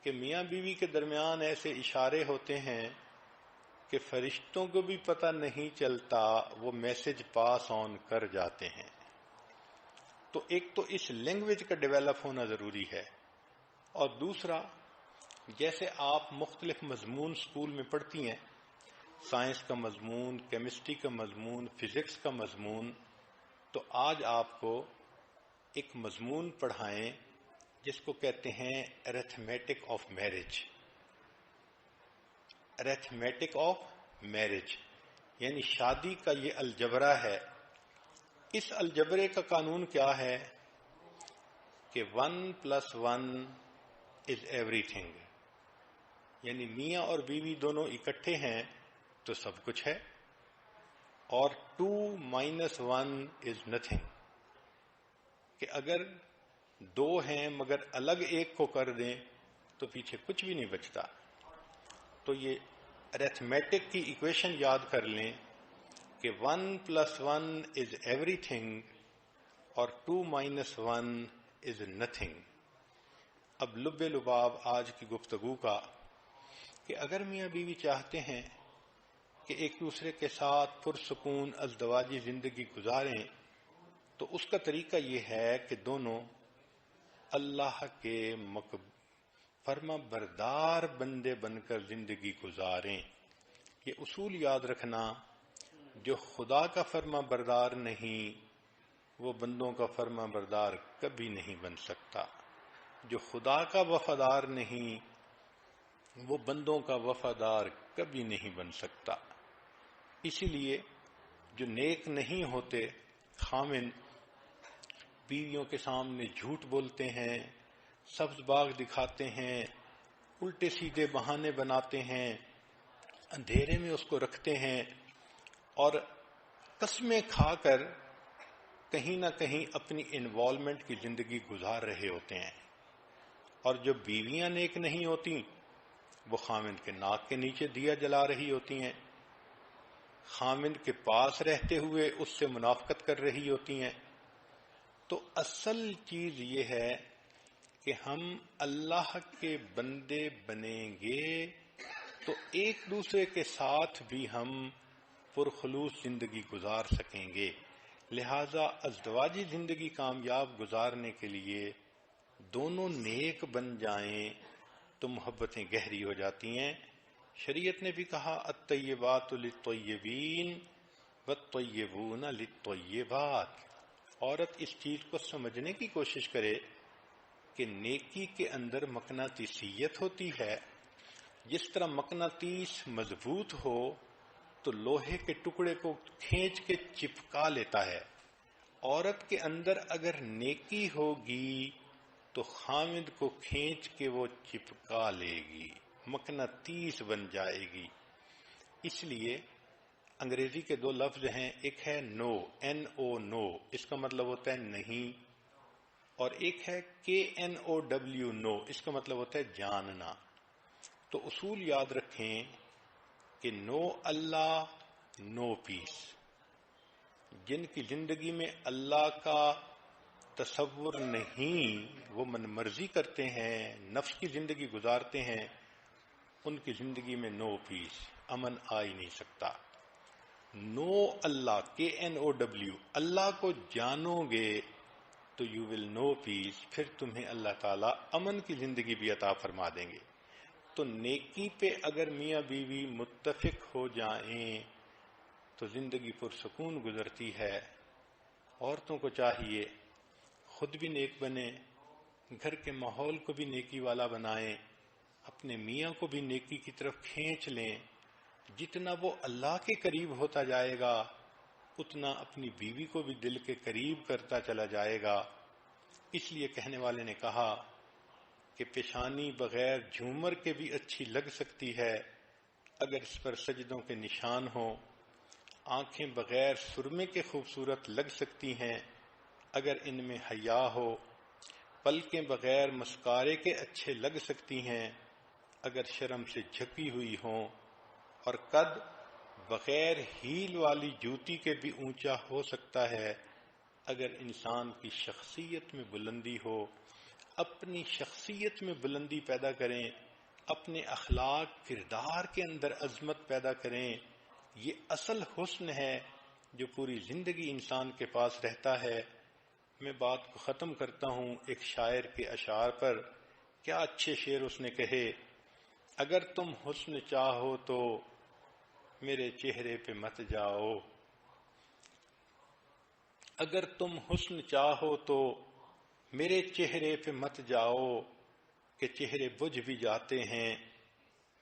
کہ میاں بیوی کے درمیان ایسے اشارے ہوتے ہیں کہ فرشتوں کو بھی پتہ نہیں چلتا، وہ میسج پاس آن کر جاتے ہیں۔ تو ایک تو اس لینگویج کا ڈیولپ ہونا ضروری ہے، اور دوسرا جیسے آپ مختلف مضمون سکول میں پڑھتی ہیں، سائنس کا مضمون، کیمسٹری کا مضمون، فزکس کا مضمون، تو آج آپ کو ایک مضمون پڑھائیں جس کو کہتے ہیں arithmetic of marriage. Arithmetic of marriage یعنی شادی کا یہ الجبرا ہے. اس الجبرے کا قانون کیا ہے کہ 1+1 از ایوری تھنگ. یعنی میاں اور بیوی دونوں اکٹھے ہیں تو سب کچھ ہے، اور 2-1 از نتھنگ. کہ اگر دو ہیں مگر الگ ایک کو کر دیں تو پیچھے کچھ بھی نہیں بچتا. تو یہ ارتھمیٹک کی ایکویشن یاد کر لیں کہ 1+1 از ایوری تھنگ اور 2-1 از نتھنگ. اب لب لباب آج کی گفتگو کا کہ اگر میاں بیوی چاہتے ہیں کہ ایک دوسرے کے ساتھ پرسکون ازدواجی زندگی گزاریں تو اس کا طریقہ یہ ہے کہ دونوں اللہ کے فرما بردار بندے بن کر زندگی گزاریں. یہ اصول یاد رکھنا، جو خدا کا فرما بردار نہیں وہ بندوں کا فرما بردار کبھی نہیں بن سکتا. جو خدا کا وفادار نہیں وہ بندوں کا وفادار کبھی نہیں بن سکتا. اسی لیے جو نیک نہیں ہوتے خامن بیویوں کے سامنے جھوٹ بولتے ہیں، سبز باغ دکھاتے ہیں، الٹے سیدھے بہانے بناتے ہیں، اندھیرے میں اس کو رکھتے ہیں اور قسمیں کھا کر کہیں نہ کہیں اپنی انوالومنٹ کی زندگی گزار رہے ہوتے ہیں. اور جو بیویاں نیک نہیں ہوتی وہ خامند کے ناک کے نیچے دیا جلا رہی ہوتی ہیں، خامند کے پاس رہتے ہوئے اس سے منافقت کر رہی ہوتی ہیں. تو اصل چیز یہ ہے کہ ہم اللہ کے بندے بنیں گے تو ایک دوسرے کے ساتھ بھی ہم پرخلوص زندگی گزار سکیں گے. لہذا ازدواجی زندگی کامیاب گزارنے کے لیے دونوں نیک بن جائیں تو محبتیں گہری ہو جاتی ہیں. شریعت نے بھی کہا الطیبات للطیبین والطیبون للطیبات. عورت اس چیز کو سمجھنے کی کوشش کرے کہ نیکی کے اندر مقناطیسیت ہوتی ہے. جس طرح مقناطیس مضبوط ہو تو لوہے کے ٹکڑے کو کھینچ کے چپکا لیتا ہے. عورت کے اندر اگر نیکی ہوگی تو خامد کو کھینچ کے وہ چپکا لے گی، مقناطیس بن جائے گی. اس لیے انگریزی کے دو لفظ ہیں، ایک ہے نو NO نو، اس کا مطلب ہوتا ہے نہیں، اور ایک ہے KNOW نو، اس کا مطلب ہوتا ہے جاننا. تو اصول یاد رکھیں کہ نو اللہ نو پیس. جن کی زندگی میں اللہ کا تصور نہیں، وہ من مرضی کرتے ہیں، نفس کی زندگی گزارتے ہیں، ان کی زندگی میں نو پیس، امن آ ہی نہیں سکتا. نو اللہ KNOW، اللہ کو جانو گے تو یو ول نو پیس، پھر تمہیں اللہ تعالیٰ امن کی زندگی بھی عطا فرما دیں گے. تو نیکی پہ اگر میاں بیوی متفق ہو جائیں تو زندگی پرسکون گزرتی ہے. عورتوں کو چاہیے خود بھی نیک بنیں، گھر کے ماحول کو بھی نیکی والا بنائیں، اپنے میاں کو بھی نیکی کی طرف کھینچ لیں. جتنا وہ اللہ کے قریب ہوتا جائے گا اتنا اپنی بیوی کو بھی دل کے قریب کرتا چلا جائے گا. اس لیے کہنے والے نے کہا کہ پیشانی بغیر جھومر کے بھی اچھی لگ سکتی ہے اگر اس پر سجدوں کے نشان ہوں. آنکھیں بغیر سرمے کے خوبصورت لگ سکتی ہیں اگر ان میں حیا ہو. پلکیں بغیر مسکارے کے اچھے لگ سکتی ہیں اگر شرم سے جھکی ہوئی ہوں. اور قد بغیر ہیل والی جوتی کے بھی اونچا ہو سکتا ہے اگر انسان کی شخصیت میں بلندی ہو. اپنی شخصیت میں بلندی پیدا کریں، اپنے اخلاق کردار کے اندر عظمت پیدا کریں. یہ اصل حسن ہے جو پوری زندگی انسان کے پاس رہتا ہے. میں بات کو ختم کرتا ہوں ایک شاعر کے اشعار پر. کیا اچھے شعر اس نے کہے. اگر تم حسن چاہو تو میرے چہرے پہ مت جاؤ، اگر تم حسن چاہو تو میرے چہرے پہ مت جاؤ کہ چہرے بجھ بھی جاتے ہیں،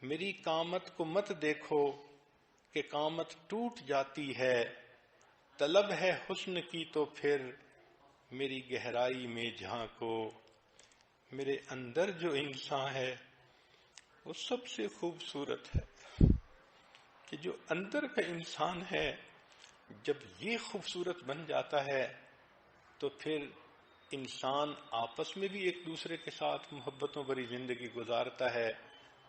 میری قامت کو مت دیکھو کہ قامت ٹوٹ جاتی ہے، طلب ہے حسن کی تو پھر میری گہرائی میں جھانکو۔ میرے اندر جو انسان ہے وہ سب سے خوبصورت ہے، کہ جو اندر کا انسان ہے جب یہ خوبصورت بن جاتا ہے تو پھر انسان آپس میں بھی ایک دوسرے کے ساتھ محبتوں بھری زندگی گزارتا ہے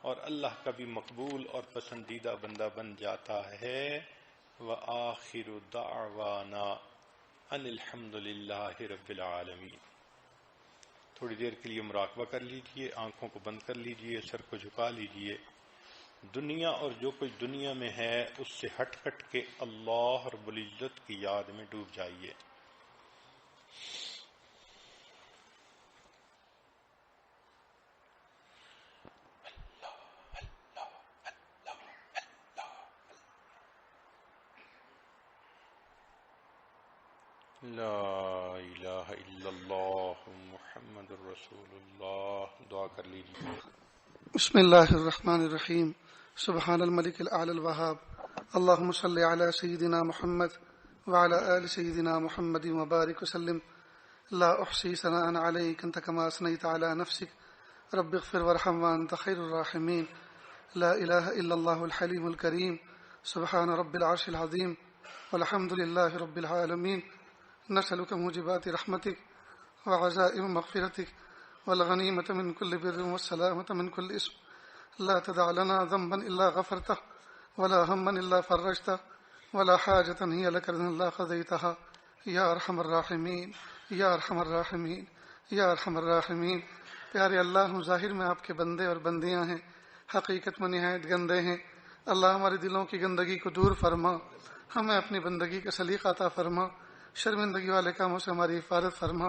اور اللہ کا بھی مقبول اور پسندیدہ بندہ بن جاتا ہے۔ وآخر دعوانا ان الحمد للہ رب العالمین۔ تھوڑی دیر کے لیے مراقبہ کر لیجئے، آنکھوں کو بند کر لیجئے، سر کو جھکا لیجئے، دنیا اور جو کچھ دنیا میں ہے اس سے ہٹ ہٹ کے اللہ رب العزت کی یاد میں ڈوب جائیے۔ لا الہ الا اللہ محمد الرسول اللہ۔ دعا کر لیجیے۔ بسم اللہ الرحمن الرحیم۔ سبحان الملک الاعلی الوہاب، اللہم صلی علی سیدنا محمد وعلی آل سیدنا محمد وبارک وسلم۔ لا احصی ثناء علیک انت کما اثنیت علی نفسک رب اغفر وارحم وانت خیر الراحمین۔ لا الہ الا اللہ الحلیم الکریم، سبحان رب العرش العظیم، والحمد للہ رب العالمین۔ نسألک موجبات رحمتک وعزائم مغفرتک والغنیمة من كل بر والسلامة من كل اسم، لا تدع لنا ذنبا إلا غفرته ولا هما إلا فرجته ولا حاجة هي لك رضا إلا قضيتها يا أرحم الراحمين يا أرحم الراحمين يا أرحم الراحمين۔ پیارے اللہ، ہم ظاہر میں آپ کے بندے اور بندیاں ہیں، حقیقت میں نہایت گندے ہیں۔ اللہ ہمارے دلوں کی گندگی کو دور فرما، ہمیں اپنی بندگی کا سلیقہ عطا فرما، شرمندگی والے کاموں سے ہماری حفاظت فرما۔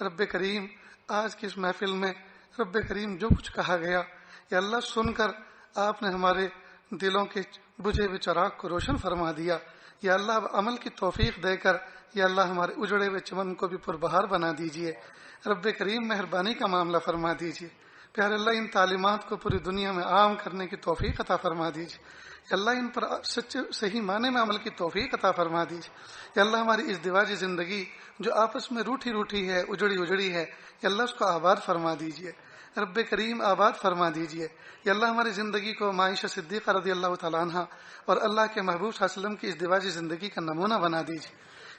رب کریم، آج کی اس محفل میں رب کریم جو کچھ کہا گیا یا اللہ سن کر آپ نے ہمارے دلوں کے بجھے ہوئے چراغ کو روشن فرما دیا، یا اللہ اب عمل کی توفیق دے کر یا اللہ ہمارے اجڑے ہوئے چمن کو بھی پربہار بنا دیجئے۔ رب کریم مہربانی کا معاملہ فرما دیجئے۔ پیارے اللہ، ان تعلیمات کو پوری دنیا میں عام کرنے کی توفیق عطا فرما دیجئے۔ یا اللہ ان پر سچے صحیح معنی میں عمل کی توفیق عطا فرما دیجئے۔ یا اللہ ہماری ازدواجی زندگی جو آپس میں روٹھی ہے، اجڑی ہے، یا اللہ اس کو آباد فرما دیجئے۔ رب کریم آباد فرما دیجئے۔ یا اللہ ہماری زندگی کو عائشہ صدیقہ رضی اللہ تعالیٰ عنہ اور اللہ کے محبوب صلی اللہ علیہ وسلم کی ازدواجی زندگی کا نمونہ بنا دیجئے۔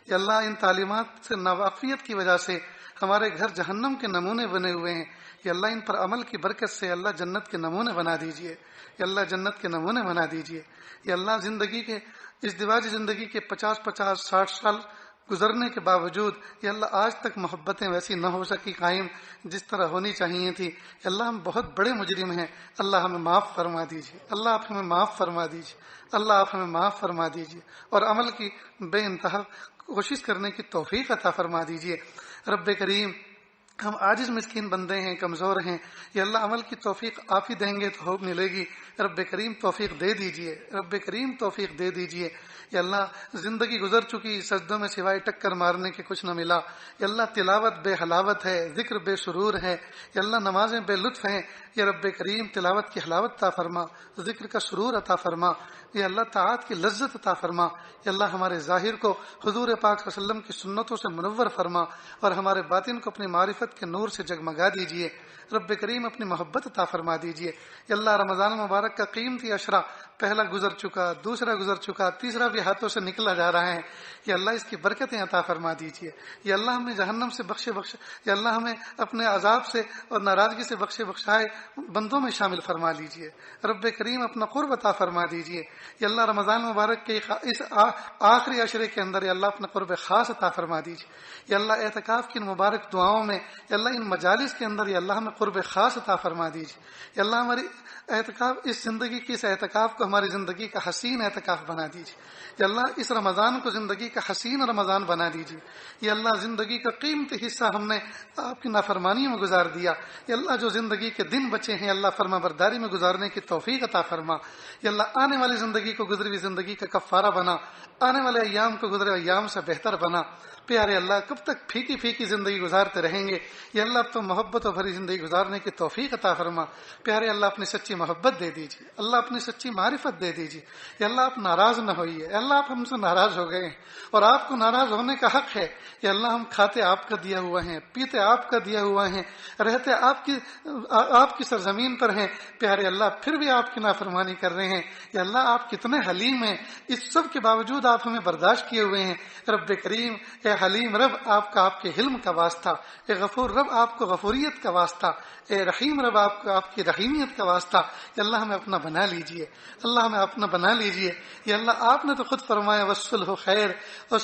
یا اللہ ان تعلیمات سے ناواقفیت کی وجہ سے ہمارے گھر جہنم کے نمونے بنے ہوئے ہیں، یا اللہ ان پر عمل کی برکت سے اللہ جنت کے نمونے بنا دیجئے۔ یا اللہ جنت کے نمونے بنا دیجئے۔ یا اللہ زندگی کے ازدواجی زندگی کے 50 60 سال گزرنے کے باوجود یا اللہ آج تک محبتیں ویسی نہ ہو سکی قائم جس طرح ہونی چاہیے تھی۔ یا اللہ ہم بہت بڑے مجرم ہیں، اللہ ہمیں معاف فرما دیجیے۔ اللہ آپ ہمیں معاف فرما دیجیے۔ اللہ آپ ہمیں معاف فرما دیجیے اور عمل کی بے انتہا کوشش کرنے کی توفیق عطا فرما دیجیے۔ رب کریم، ہم عاجز مسکین بندے ہیں، کمزور ہیں، یا اللہ عمل کی توفیق آپ ہی دیں گے تو ہو ملے گی۔ رب کریم توفیق دے دیجئے، رب کریم توفیق دے دیجئے۔ یا اللہ زندگی گزر چکی، سجدوں میں سوائے ٹکر مارنے کے کچھ نہ ملا۔ یا اللہ تلاوت بے حلاوت ہے، ذکر بے سرور ہے، یا اللہ نمازیں بے لطف ہیں۔ یا رب کریم تلاوت کی حلاوت عطا فرما، ذکر کا سرور عطا فرما، یا اللہ طاعت کی لذت عطا فرما۔ یا اللہ ہمارے ظاہر کو حضور پاک صلی اللہ علیہ وسلم کی سنتوں سے منور فرما اور ہمارے باطن کو اپنی معرفت کے نور سے جگمگا دیجئے۔ رب کریم اپنی محبت عطا فرما دیجئے۔ یا اللہ رمضان مبارک کا قیمتی عشرہ پہلا گزر چکا، دوسرا گزر چکا، تیسرا بھی ہاتھوں سے نکلا جا رہا ہے، یا اللہ اس کی برکتیں عطا فرما دیجئے۔ یا اللہ ہمیں جہنم سے بخشے، یا اللہ ہمیں اپنے عذاب سے اور ناراضگی سے بخشائے بندوں میں شامل فرما لیجئے۔ رب کریم اپنا قرب عطا فرما دیجئے۔ یا اللہ رمضان مبارک کے اس آخری عشرے کے اندر یا اللہ اپنا قرب خاص عطا فرما دیجئے۔ یا اللہ اعتکاف کی مبارک دعاؤں میں یا اللہ ان مجالس کے اندر یا اللہ ہمیں قرب خاص عطا فرما دیجئے۔ یا اللہ ہماری اعتکاف اس زندگی کی اس اعتکاف کو ہماری زندگی کا حسین اعتکاف بنا دیجیے۔ یا اللہ اس رمضان کو زندگی کا حسین رمضان بنا دیجیے۔ یا اللہ زندگی کا قیمتی حصہ ہم نے آپ کی نافرمانی میں گزار دیا، یا اللہ جو زندگی کے دن بچے ہیں اللہ فرما برداری میں گزارنے کی توفیق عطا فرما۔ یا اللہ آنے والی زندگی کو گزری ہوئی زندگی کا کفارہ بنا، آنے والے ایام کو گزرے ایام سے بہتر بنا۔ پیارے اللہ کب تک پھیکی پھیکی زندگی گزارتے رہیں گے؟ یا اللہ اب تو محبت و بھری زندگی گزارنے کی توفیق عطا فرما۔ پیارے اللہ اپنی سچی محبت دے دیجیے، اللہ اپنی سچی معرفت دے دیجیے۔ یا اللہ آپ ناراض نہ ہوئیے، یا اللہ آپ ہم سے ناراض ہو گئے ہیں اور آپ کو ناراض ہونے کا حق ہے۔ یا اللہ ہم کھاتے آپ کا دیا ہوا ہیں، پیتے آپ کا دیا ہوا ہیں، رہتے آپ کی سرزمین پر ہیں، پیارے اللہ پھر بھی آپ کی نافرمانی کر رہے ہیں۔ یا اللہ آپ کتنے حلیم ہیں، اس سب کے باوجود آپ ہمیں برداشت کیے ہوئے ہیں۔ رب کریم اے حلیم رب آپ کا آپ کے حلم کا واسطہ، اے غفور رب آپ کو غفوریت کا واسطہ، اے رحیم رب آپ کو آپ کی رحیمیت کا واسطہ۔ یا اللہ ہمیں اپنا بنا لیجئے، اللہ ہمیں اپنا بنا لیجئے۔ یا اللہ آپ نے تو خود فرمایا والصلح خیر، اور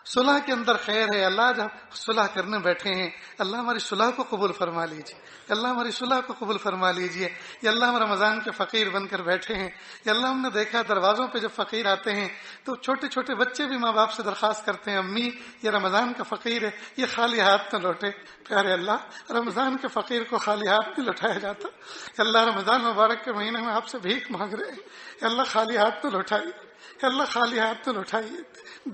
صلح کے اندر خیر ہے۔ اللہ جب صلح کرنے بیٹھے ہیں اللہ ہماری صلح کو قبول فرما لیجیے، اللہ ہماری صلح کو قبول فرما لیجیے۔ یا اللہ ہم رمضان کے فقیر بن کر بیٹھے ہیں، یا اللہ ہم نے دیکھا دروازوں پہ جب فقیر آتے ہیں تو چھوٹے چھوٹے بچے بھی ماں باپ سے درخواست کرتے ہیں امی یہ رمضان کا فقیر ہے، یہ خالی ہاتھ نہ لوٹے۔ پیارے اللہ رمضان کے فقیر کو خالی ہاتھ نہیں لوٹایا جاتا۔ یا اللہ رمضان مبارک کے مہینے میں آپ سے بھیک مانگ رہے ہیں، یا اللہ خالی ہاتھ نہ لوٹائیے، یا اللہ خالی ہاتھ نہ لوٹائیے،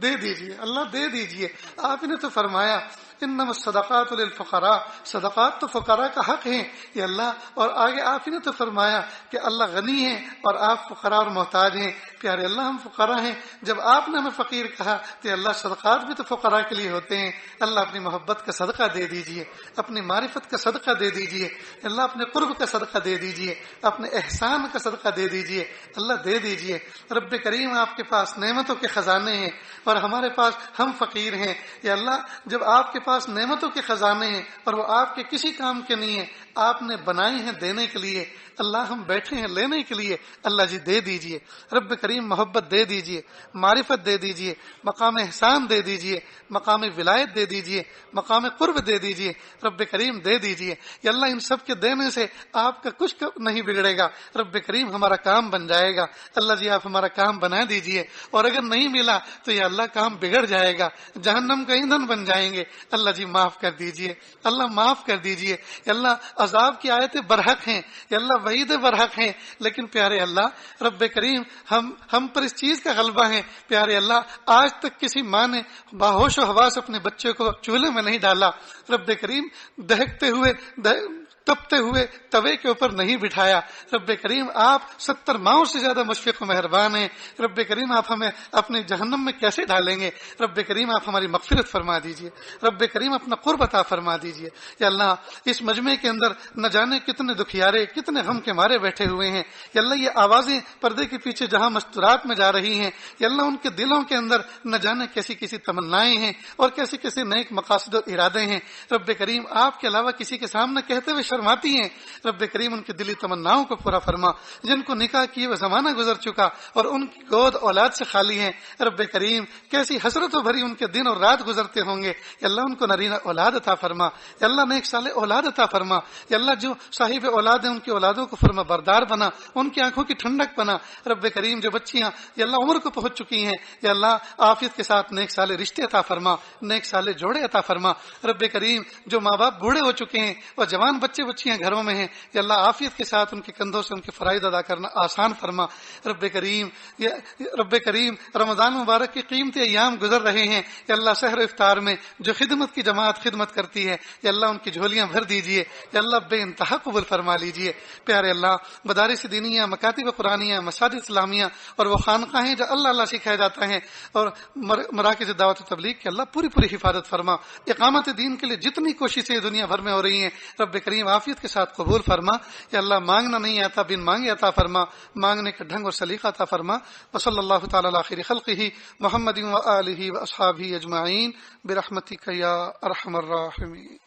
دے دیجیے، اللہ دے دیجیے۔ آپ نے تو فرمایا انما الصدقات للفقراء، صدقات تو فقراء کا حق ہیں یا اللہ، اور آگے آپ نے تو فرمایا کہ اللہ غنی ہے اور آپ فقراء اور محتاج ہیں۔ پیارے اللہ ہم فقراء ہیں، جب آپ نے ہمیں فقیر کہا تو اللہ صدقات بھی تو فقراء کے لیے ہوتے ہیں۔ اللہ اپنی محبت کا صدقہ دے دیجیے، اپنی معرفت کا صدقہ دے دیجیے، اللہ اپنے قرب کا صدقہ دے دیجیے، اپنے احسان کا صدقہ دے دیجیے، اللہ دے دیجیے۔ رب کریم آپ کے پاس نعمتوں کے خزانے ہیں اور ہمارے پاس ہم فقیر ہیں۔ یا اللہ جب آپ کے پاس نعمتوں کے خزانے ہیں اور وہ آپ کے کسی کام کے نہیں ہیں، آپ نے بنائے ہیں دینے کے لیے، اللہ ہم بیٹھے ہیں لینے کے لیے، اللہ جی دے دیجئے۔ رب کریم محبت دے دیجئے، معرفت دے دیجئے، مقام احسان دے دیجئے، مقام ولایت دے دیجئے، مقام قرب دے دیجئے، رب کریم دے دیجئے۔ یا اللہ ان سب کے دینے سے آپ کا کچھ نہیں بگڑے گا، رب کریم ہمارا کام بن جائے گا۔ اللہ جی آپ ہمارا کام بنا دیجئے، اور اگر نہیں ملا تو یا اللہ کام بگڑ جائے گا، جہنم کا ایندھن بن جائیں گے، اللہ جی معاف کر دیجئے، اللہ معاف کر دیجئے۔ یا اللہ عذاب کی آیتیں برحق ہیں، یا اللہ وعید برحق ہیں، لیکن پیارے اللہ رب کریم ہم پر اس چیز کا غلبہ ہے۔ پیارے اللہ آج تک کسی ماں نے باہوش و حواس اپنے بچے کو چولہے میں نہیں ڈالا، رب کریم دہکتے ہوئے تپتے ہوئے توے کے اوپر نہیں بٹھایا۔ رب کریم آپ 70 ماؤں سے زیادہ مشفق و مہربان ہیں، رب کریم آپ ہمیں اپنے جہنم میں کیسے ڈالیں گے؟ رب کریم آپ ہماری مغفرت فرما دیجئے، رب کریم اپنا قرب عطا فرما دیجئے۔ یا اللہ اس مجمع کے اندر نہ جانے کتنے دکھیارے کتنے غم کے مارے بیٹھے ہوئے ہیں، یا اللہ یہ آوازیں پردے کے پیچھے جہاں مستورات میں جا رہی ہیں، یا اللہ ان کے دلوں کے اندر نہ جانے کیسی تمنائیں ہیں اور کیسے نیک مقاصد و ارادے ہیں، رب کریم آپ کے علاوہ کسی کے سامنے کہتے ہوئے شرماتی ہیں، رب کریم ان کی دلی تمناؤں کو پورا فرما۔ جن کو نکاح کیے وہ زمانہ گزر چکا اور ان کی گود اولاد سے خالی ہیں، رب کریم کیسی حسرتوں بھری ان کے دن اور رات گزرتے ہوں گے، یا اللہ ان کو نرینہ اولاد عطا فرما، یا اللہ نیک صالح اولاد عطا فرما۔ یا اللہ جو صاحب اولاد ہیں ان کی اولادوں کو فرما بردار بنا، ان کی آنکھوں کی ٹھنڈک بنا، رب کریم جو بچیاں یا اللہ عمر کو پہنچ چکی ہیں، یا اللہ عافیت کے ساتھ نیک صالح رشتے عطا فرما، نیک صالح جوڑے عطا فرما۔ رب کریم جو ماں باپ بوڑھے ہو چکے ہیں اور جوان بچے بچیاں گھروں میں ہیں، یا اللہ عافیت کے ساتھ ان کے کندھوں سے ان کے فرائض ادا کرنا آسان فرما۔ رب کریم رمضان مبارک کی قیمتی ایام گزر رہے ہیں، یا اللہ سحر و افطار میں جو خدمت کی جماعت خدمت کرتی ہے، یا اللہ ان کی جھولیاں بھر دیجیے، یا اللہ بے انتہا قبول فرما لیجیے۔ پیارے اللہ مدارس دینیہ، مکاتب قرآنیہ، مساجد اسلامیہ اور وہ خانقاہیں جو اللہ سکھایا جاتا ہے اور مراکز دعوت و تبلیغ کی اللہ پوری حفاظت فرما۔ اقامت دین کے لیے جتنی کوششیں دنیا بھر میں ہو رہی ہیں رب کریم عافیت کے ساتھ قبول فرما۔ یا اللہ مانگنا نہیں آتا بن مانگے عطا فرما، مانگنے کا ڈھنگ اور سلیقہ عطا فرما۔ وصلی اللہ تعالی علی خیر خلقہ محمد و آلہ و اصحابہ اجمعین برحمتک یا ارحم الراحمین۔